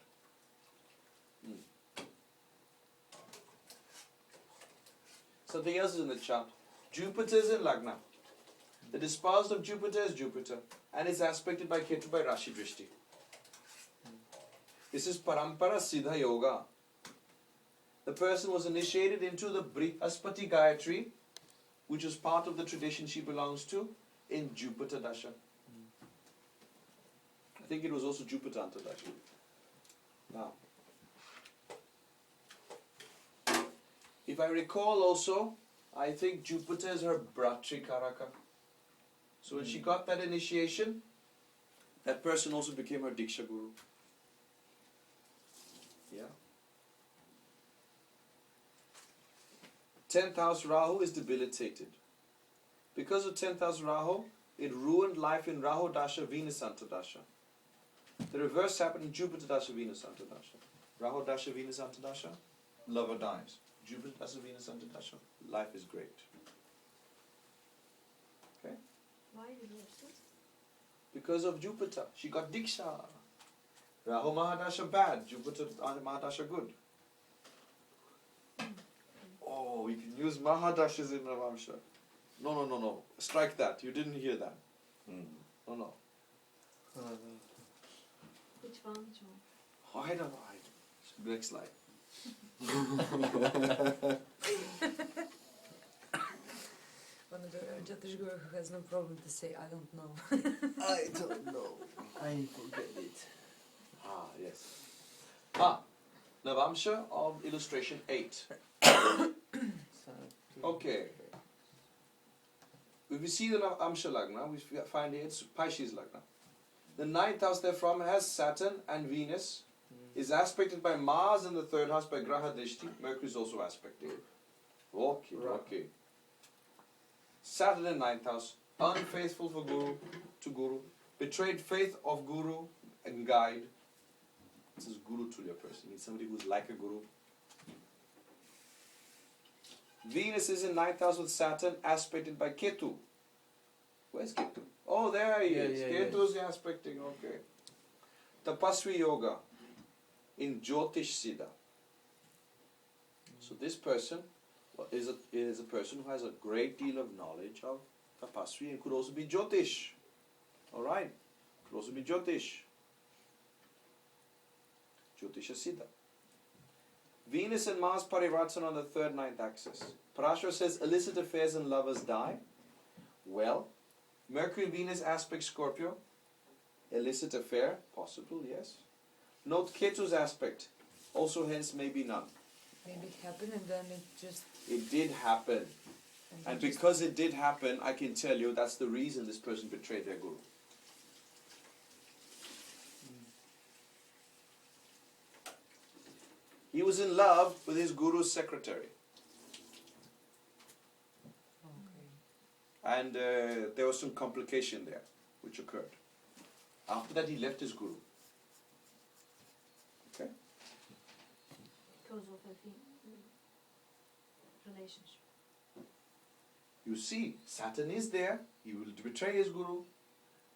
Speaker 1: Something else is in the chart. Jupiter is in Lagna. The disposed of Jupiter is Jupiter, and is aspected by Ketu by Rashi Drishti. This is Parampara Siddha Yoga. The person was initiated into the Brihaspati Gayatri, which is part of the tradition she belongs to, in Jupiter Dasha. I think it was also Jupiter Antardasha. Now, if I recall also, I think Jupiter is her Bratri Karaka. So when she got that initiation, that person also became her Diksha Guru. Yeah. 10th house Rahu is debilitated. Because of 10th house Rahu, it ruined life in Rahu Dasha, Venus Antardasha. The reverse happened in Jupiter Dasha, Venus Antardasha. Rahu Dasha, Venus Antardasha, lover dies. Jupiter Dasha, Venus Antardasha, life is great. Okay?
Speaker 5: Why reverses?
Speaker 1: Because of Jupiter, she got Diksha. Rahu Mahadasha bad, Jupiter Mahadasha good. Oh, we can use Mahadashas in Navamsha. No. Strike that. You didn't hear that. No.
Speaker 5: Which one?
Speaker 1: Oh, I don't know. Next slide.
Speaker 4: One of the Jyotish Guru who has no problem to say, I don't know.
Speaker 1: I don't know.
Speaker 3: I forget it.
Speaker 1: Yes. Navamsha of illustration 8. Okay. If we see the Navamsha Lagna, we find it's Pisces Lagna. The 9th house therefrom has Saturn and Venus, is aspected by Mars in the 3rd house by Graha Dishti. Mercury is also aspected. Okay. Saturn in 9th house, unfaithful for to Guru, betrayed faith of Guru and guide. This is Guru Tulya person. He's somebody who's like a Guru. Venus is in 9th house with Saturn, aspected by Ketu. Where's Ketu? Oh, there he is. Ketu is aspecting, okay. Tapasvi Yoga in Jyotish Siddha. So this person is a person who has a great deal of knowledge of Tapasvi and could also be Jyotish. Alright? Could also be Jyotish. Jyotisha Siddha. Venus and Mars Parivartan on the 3rd, 9th axis. Parashara says illicit affairs and lovers die. Well, Mercury and Venus aspect Scorpio. Illicit affair, possible, yes. Note Ketu's aspect. Also hence maybe none.
Speaker 4: Maybe it happened and then it just...
Speaker 1: It did happen. And because it did happen, I can tell you that's the reason this person betrayed their Guru. He was in love with his Guru's secretary.
Speaker 4: Okay.
Speaker 1: And there was some complication there, which occurred. After that, he left his Guru. Okay?
Speaker 5: Because of a relationship.
Speaker 1: You see, Saturn is there. He will betray his Guru.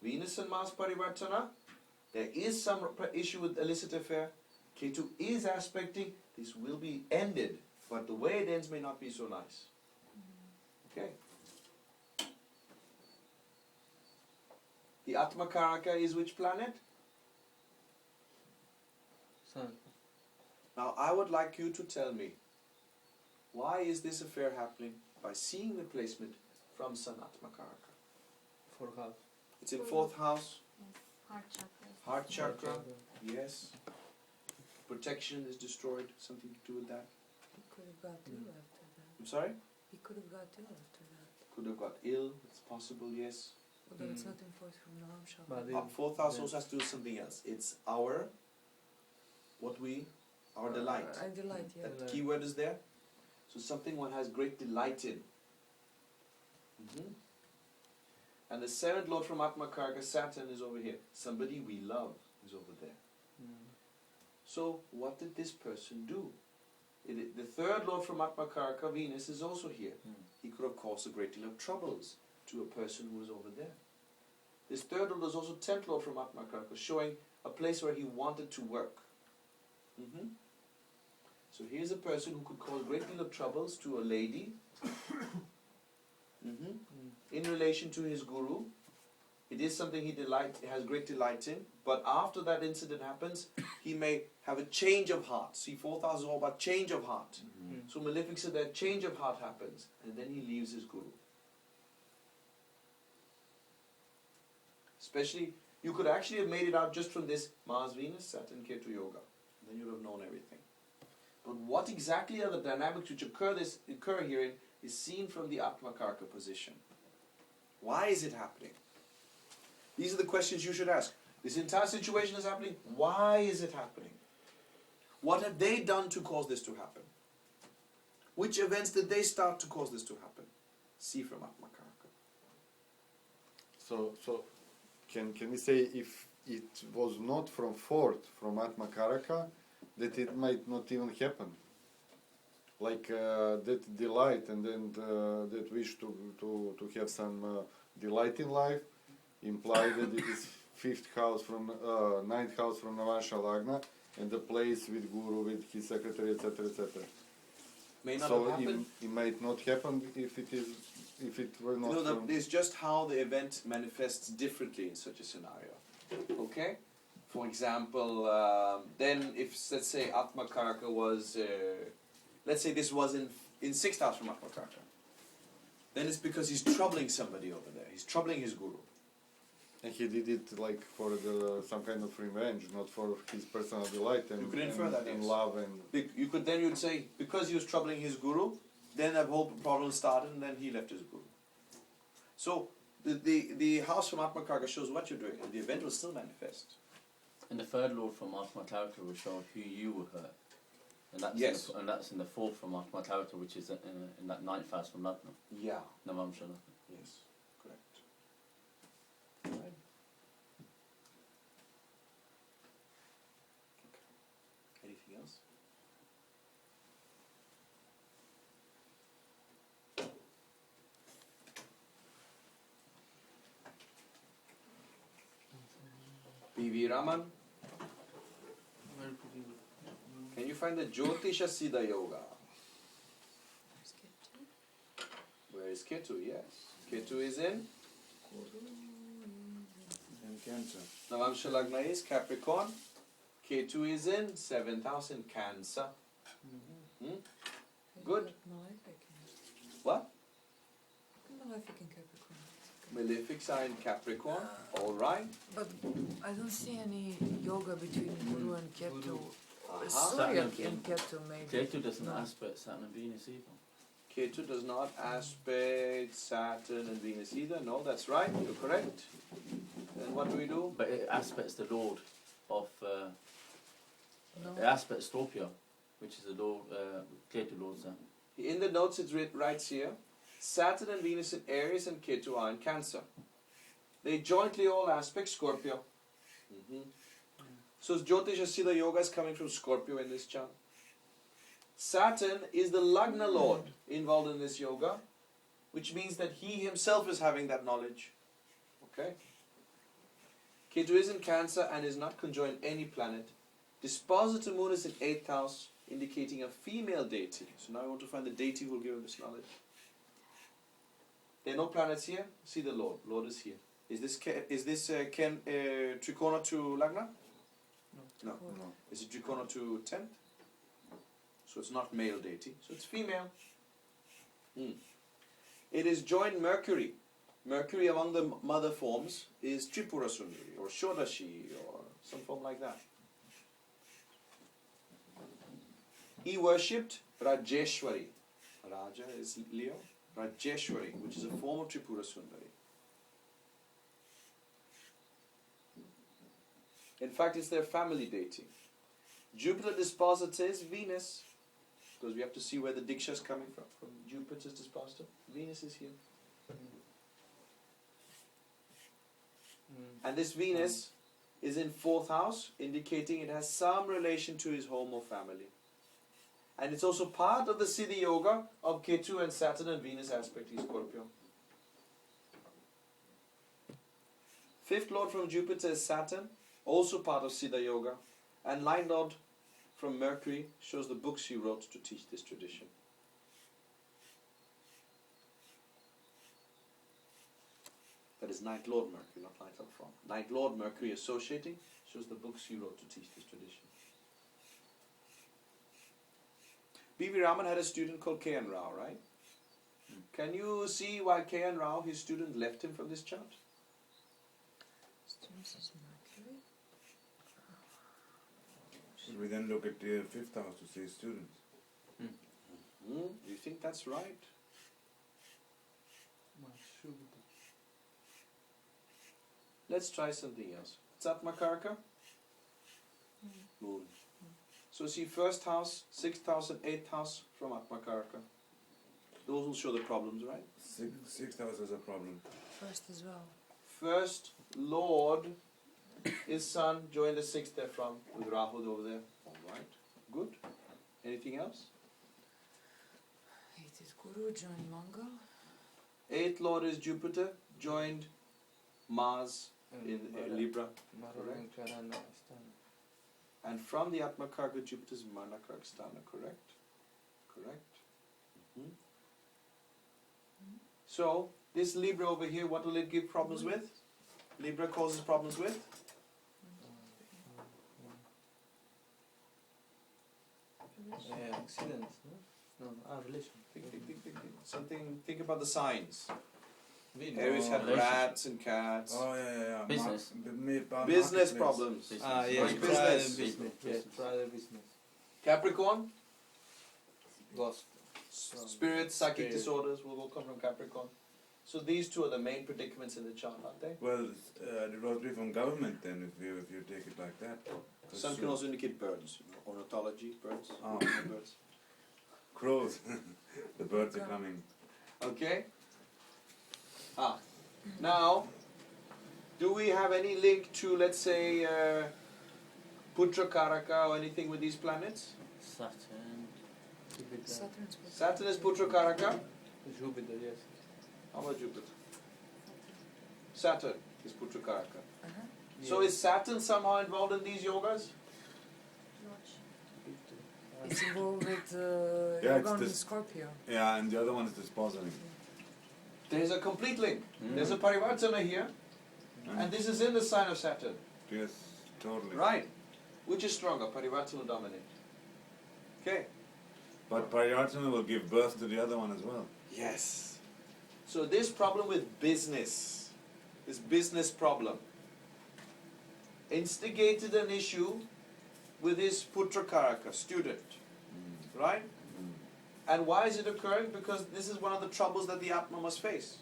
Speaker 1: Venus and Mars Parivartana. There is some issue with illicit affair. Ketu is aspecting. This will be ended. But the way it ends may not be so nice. Okay? The Atma Karaka is which planet?
Speaker 3: Sun.
Speaker 1: Now I would like you to tell me, why is this affair happening? By seeing the placement from Sun Atma Karaka.
Speaker 3: 4th house.
Speaker 1: It's in 4th house,
Speaker 5: Heart chakra.
Speaker 1: heart chakra, yes. Protection is destroyed, something to do with that.
Speaker 4: He could have got ill after that.
Speaker 1: I'm sorry?
Speaker 4: He could have got ill after that.
Speaker 1: Could have got ill, it's possible, yes.
Speaker 4: Although it's not enforced from Navamsha.
Speaker 3: But
Speaker 1: Our 4th house also has to do with something else. It's our delight.
Speaker 4: I delight, yeah.
Speaker 1: That keyword is there. So something one has great delight in. And the seventh lord from Atmakarka, Saturn, is over here. Somebody we love is over there. So what did this person do? The third lord from Atmakarka, Venus, is also here. He could have caused a great deal of troubles to a person who was over there. This third lord is also 10th lord from Atmakarka, showing a place where he wanted to work. So here's a person who could cause a great deal of troubles to a lady in relation to his guru. It is something he has great delight in, but after that incident happens, he may have a change of heart. See, 4,000 is all about change of heart. So Malefic said that change of heart happens, and then he leaves his guru. Especially, you could actually have made it out just from this Mars, Venus, Saturn, Ketu Yoga. Then you would have known everything. But what exactly are the dynamics which occur herein is seen from the Atmakarka position. Why is it happening? These are the questions you should ask. This entire situation is happening. Why is it happening? What have they done to cause this to happen? Which events did they start to cause this to happen? See from Atmakarka.
Speaker 2: So can we say if it was not from fourth, from Atmakaraka, that it might not even happen? Like that delight and then that wish to have some delight in life imply that it is fifth house from ninth house from Navamsha Lagna and the place with Guru, with his secretary, etc., etc.
Speaker 1: May not
Speaker 2: So
Speaker 1: have happened.
Speaker 2: it might not happen if it were not.
Speaker 1: No,
Speaker 2: from
Speaker 1: it's just how the event manifests differently in such a scenario. Okay? For example, then if, let's say, Atmakarka was, let's say this was in sixth house from Atmakarka, then it's because he's troubling somebody over there. He's troubling his guru.
Speaker 2: And he did it like for some kind of revenge, not for his personal delight and,
Speaker 1: You could infer that,
Speaker 2: and
Speaker 1: yes.
Speaker 2: love and.
Speaker 1: You'd say, because he was troubling his guru, then that whole problem started and then he left his guru. So the house from Atmakarka shows what you're doing, and the event will still manifest.
Speaker 8: And the third lord from Atmakarka will show who you will hurt. And that's
Speaker 1: Yes.
Speaker 8: and that's in the fourth from Atmakarka, which is in that ninth house from Lagna.
Speaker 1: Yeah.
Speaker 8: Navamsha Lagna.
Speaker 1: Yes. Correct. Right. Okay. Anything else? P.V. Raman,
Speaker 3: Where could you?
Speaker 1: can you find the Jyotisha Siddha Yoga? Where is Ketu? Yes. Ketu is in
Speaker 7: Cancer.
Speaker 1: Navamsha Lagna is Capricorn. Ketu is in 7th house in Cancer. Good. What?
Speaker 4: Malefic in Capricorn.
Speaker 1: Malefics are in Capricorn. All right.
Speaker 4: But I don't see any yoga between Guru and Ketu.
Speaker 1: Uh-huh.
Speaker 4: Surya
Speaker 8: Saturn
Speaker 4: and Ketu maybe.
Speaker 8: Ketu doesn't
Speaker 4: No.
Speaker 8: aspect Saturn and Venus either.
Speaker 1: Ketu does not aspect Saturn and Venus either. No, that's right. You're correct. Then what do we do?
Speaker 8: But it aspects the lord of.
Speaker 4: No.
Speaker 8: It aspects Scorpio, which is the lord, Ketu lord.
Speaker 1: In the notes it writes here, Saturn and Venus in Aries and Ketu are in Cancer. They jointly all aspect Scorpio. So Jyotisha Siddha Yoga is coming from Scorpio in this chart. Saturn is the Lagna Lord involved in this yoga, which means that he himself is having that knowledge. Okay? Ketu is in Cancer and is not conjoined any planet. Dispositor moon is in 8th house, indicating a female deity. So now I want to find the deity who will give him this knowledge. There are no planets here. See the Lord. Lord is here. Is this Trikona to Lagna? No.
Speaker 2: No.
Speaker 1: Is it Trikona to 10th? So it's not male deity. So it's female. It is joined Mercury. Mercury among the mother forms is Tripura Sundari or Shodashi or some form like that. He worshipped Rajeshwari. Raja is Leo. Rajeshwari, which is a form of Tripura Sundari. In fact, it's their family deity. Jupiter dispositor is Venus, because we have to see where the Diksha is coming from. From Jupiter's dispositor, Venus is here. And this Venus is in 4th house, indicating it has some relation to his home or family. And it's also part of the Siddhi Yoga of Ketu and Saturn and Venus aspect in Scorpio. 5th Lord from Jupiter is Saturn, also part of Siddha Yoga. And 9th Lord from Mercury shows the books he wrote to teach this tradition. That is 9th Lord Mercury, not 9th Lord from. 9th Lord Mercury associating shows the books he wrote to teach this tradition. B.V. Raman had a student called K.N. Rao, right? Can you see why K.N. Rao, his student, left him from this chart?
Speaker 4: Students is Mercury.
Speaker 7: Should we then look at the 5th house to see students?
Speaker 1: Do you think that's right? Let's try something else. Satmakaraka? Moon. So see 1st house, 6th house and 8th house from Atmakaraka. Those will show the problems, right?
Speaker 7: 6th house is a problem.
Speaker 4: First as well.
Speaker 1: 1st Lord is Sun, join the 6th there from, with Rahul over there. Alright, good. Anything else?
Speaker 4: 8 is Guru, join Mangal.
Speaker 1: 8th Lord is Jupiter, joined Mars in Libra. And from the Atmakaraka, Jupiter's Manakarksthana, correct? Correct. So, this Libra over here, what will it give problems with? Libra causes problems with?
Speaker 3: Accidents, no? No, relation.
Speaker 1: Think. Think about the signs.
Speaker 3: Venus.
Speaker 1: Aries had
Speaker 8: relationship.
Speaker 1: rats and cats.
Speaker 7: Oh, yeah.
Speaker 8: Business.
Speaker 1: Business problems.
Speaker 8: Business.
Speaker 3: Yes,
Speaker 1: Like
Speaker 3: try the
Speaker 1: business.
Speaker 3: business. Yes, try the business.
Speaker 1: Capricorn,
Speaker 3: Ghost.
Speaker 1: spirits, psychic
Speaker 3: Spirit.
Speaker 1: disorders will come from Capricorn. So these two are the main predicaments in the chart, aren't they?
Speaker 7: Well, it will be from government then, if you take it like that. 'Cause
Speaker 1: Sun can also indicate birds, ornithology, birds,
Speaker 7: Oh.
Speaker 1: birds.
Speaker 7: crows, the birds are coming.
Speaker 1: Okay? Now, do we have any link to, let's say, Putra Karaka or anything with these planets?
Speaker 8: Saturn.
Speaker 4: Saturn's
Speaker 1: Saturn is Putra Karaka.
Speaker 3: Jupiter, yes.
Speaker 1: How about Jupiter? Saturn is Putra Karaka. So
Speaker 3: Yes.
Speaker 1: is Saturn somehow involved in these yogas?
Speaker 4: It's involved with
Speaker 7: Yeah, it's
Speaker 4: Yoga in
Speaker 7: this-
Speaker 4: Scorpio.
Speaker 7: Yeah, and the other one is dispositing.
Speaker 1: There's a complete link. There's a Parivartana here, and this is in the sign of Saturn.
Speaker 7: Yes, totally.
Speaker 1: Right. Which is stronger, Parivartana or dominate? Okay.
Speaker 7: But Paryartana will give birth to the other one as well.
Speaker 1: Yes. So this problem with business, this business problem, instigated an issue with his Putra Karaka, student. Right? And why is it occurring? Because this is one of the troubles that the Atma must face.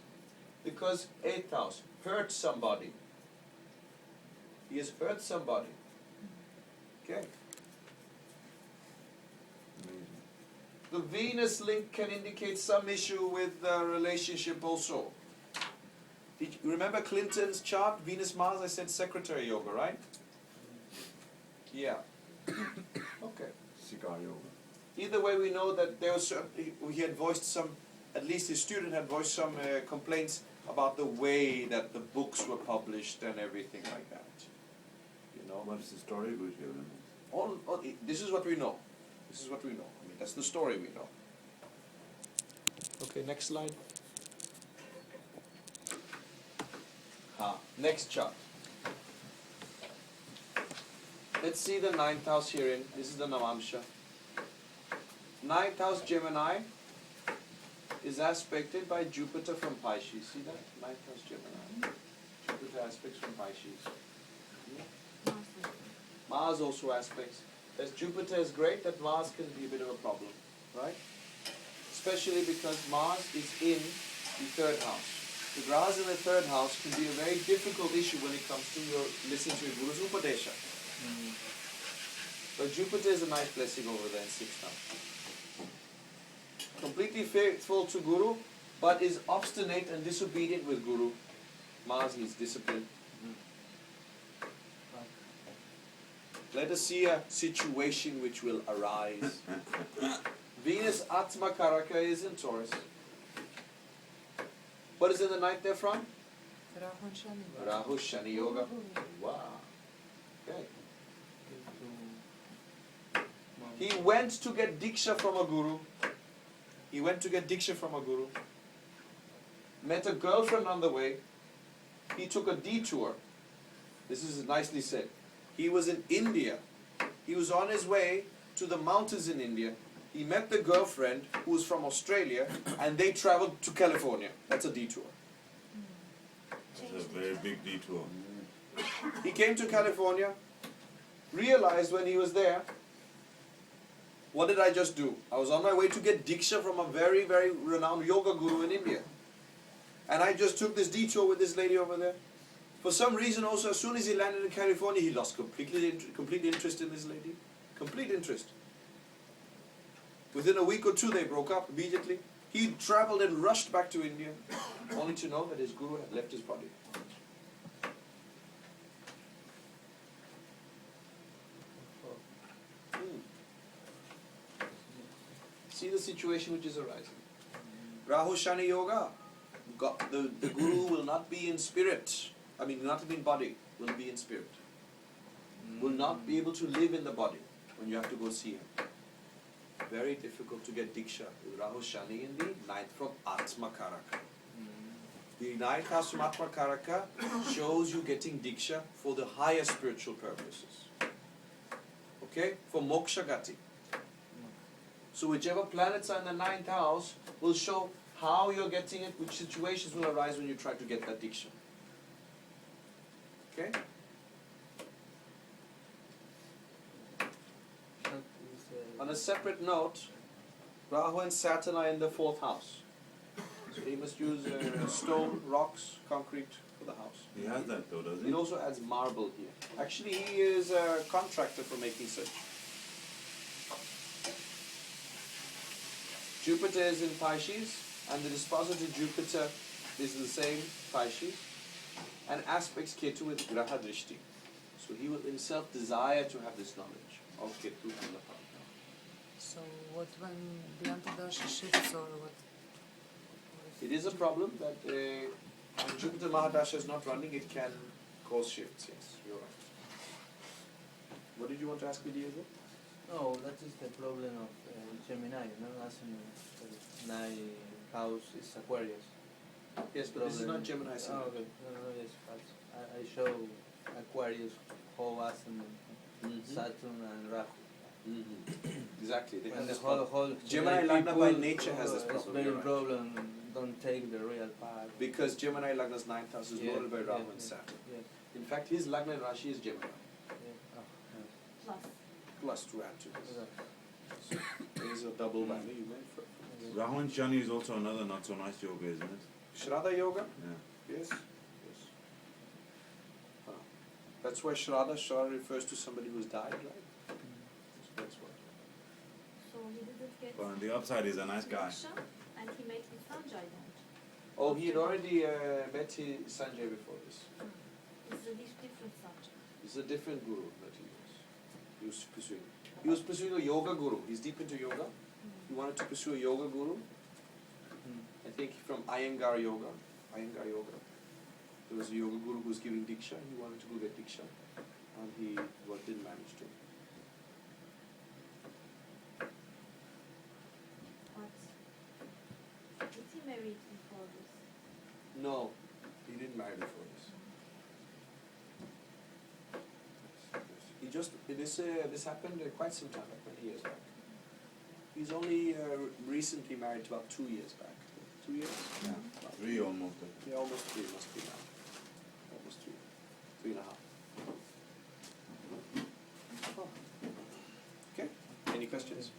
Speaker 1: Because 8th house, hurt somebody. He has hurt somebody. Okay.
Speaker 7: Amazing.
Speaker 1: The Venus link can indicate some issue with the relationship also. Did you remember Clinton's chart, Venus-Mars? I said secretary yoga, right? Yeah. Okay.
Speaker 7: Sikar yoga.
Speaker 1: Either way, we know that there was he had voiced some, at least his student had voiced some complaints about the way that the books were published and everything like that. You know.
Speaker 7: What's the story, Guruji?
Speaker 1: This is what we know. This is what we know. I mean, that's the story we know. Okay, next slide. Next chart. Let's see the 9th house herein. This is the Navamsha. 9th house Gemini is aspected by Jupiter from Pisces. See that? 9th house Gemini. Jupiter aspects from Pisces. Mars also aspects. As Jupiter is great, that Mars can be a bit of a problem, right? Especially because Mars is in the 3rd house. The Mars in the 3rd house can be a very difficult issue when it comes to your listening to your Guru's Upadesha. But Jupiter is a nice blessing over there in 6th house. Completely faithful to Guru, but is obstinate and disobedient with Guru. Mars needs discipline. Let us see a situation which will arise. Venus Atma Karaka is in Taurus. What is in the ninth there from?
Speaker 4: Rahu and Shani.
Speaker 1: Rahu Shani Yoga. Wow. Okay. He went to get Diksha from a guru. He went to get Diksha from a guru. Met a girlfriend on the way. He took a detour. This is nicely said. He was in India. He was on his way to the mountains in India. He met the girlfriend who was from Australia and they traveled to California. That's a detour.
Speaker 7: It's a very big detour.
Speaker 1: He came to California, realized when he was there, what did I just do? I was on my way to get Diksha from a very, very renowned yoga guru in India. And I just took this detour with this lady over there. For some reason also, as soon as he landed in California, he lost complete interest in this lady. Complete interest. Within a week or two, they broke up immediately. He traveled and rushed back to India, only to know that his guru had left his body. See the situation which is arising. Rahu Shani Yoga. The guru will not be in spirit. I mean, not in body, will be in spirit. Will not be able to live in the body when you have to go see him. Very difficult to get Diksha with Rahu Shani in the ninth from Atma Karaka. The ninth house from Atma Karaka shows you getting Diksha for the higher spiritual purposes. Okay? For Moksha Gati. So whichever planets are in the ninth house will show how you're getting it, which situations will arise when you try to get that Diksha. Okay? On a separate note, Rahu and Saturn are in the fourth house. So he must use stone, rocks, concrete for the house.
Speaker 7: He has that though, doesn't
Speaker 1: It
Speaker 7: he?
Speaker 1: also adds marble here. Actually, he is a contractor for making such. Jupiter is in Pisces, and the dispositor to Jupiter is the same Pisces, and aspects Ketu with Graha Drishti. So he will himself desire to have this knowledge of Ketu from the heart.
Speaker 4: So what when the Antardasha shifts or what?
Speaker 1: It is a problem that when Jupiter Mahadasha is not running, it can cause shifts, yes, you're right. What did you want to ask me, Diego?
Speaker 3: No, that is the problem of Gemini, no? As in the ninth house is Aquarius.
Speaker 1: Yes, but this is not Gemini sign.
Speaker 3: Oh, okay. No, yes, but I show Aquarius, whole ascendant, Saturn and Rahu.
Speaker 1: Exactly. They
Speaker 3: And
Speaker 1: have
Speaker 3: the
Speaker 1: this
Speaker 3: whole,
Speaker 1: problem.
Speaker 3: whole
Speaker 1: Gemini
Speaker 3: Gemini
Speaker 1: Lagna by
Speaker 3: people,
Speaker 1: nature has this
Speaker 3: it's
Speaker 1: problem.
Speaker 3: very
Speaker 1: You're right.
Speaker 3: problem, don't take the real path.
Speaker 1: Because Gemini Lagna's ninth house is lorded by Rahu and Saturn.
Speaker 3: Yeah,
Speaker 1: In fact, his Lagna and Rashi is Gemini.
Speaker 3: yeah. Oh,
Speaker 5: Plus.
Speaker 1: Plus to add to
Speaker 3: yeah.
Speaker 1: this.
Speaker 3: Okay.
Speaker 1: There is a double value you made for it.
Speaker 7: Rahu and Shani is also another not so nice yoga, isn't it?
Speaker 1: Shraddha Yoga?
Speaker 7: Yeah.
Speaker 1: Yes. Yes. That's why Shraddha refers to somebody who's died, right? So that's why.
Speaker 5: So he didn't get
Speaker 7: But on the upside, he's a nice guy.
Speaker 5: Diksha, and he met with Sanjay then.
Speaker 1: Oh, he had already met Sanjay before this.
Speaker 5: It's a different subject.
Speaker 1: It's a different guru that he was pursuing. He was pursuing a yoga guru. He's deep into yoga. He wanted to pursue a yoga guru. I think from Iyengar Yoga. Iyengar Yoga. There was a yoga guru who was giving Diksha. He wanted to go get Diksha. And he didn't manage to.
Speaker 5: But is he married before this?
Speaker 1: No, he didn't marry before this. He just, this happened quite some time, like many years back. He's only recently married about 2 years back. 2 years? Yeah. about
Speaker 7: 3 almost.
Speaker 1: Yeah, almost 3 must be now. Almost 3. 3.5. Oh. Okay, any questions?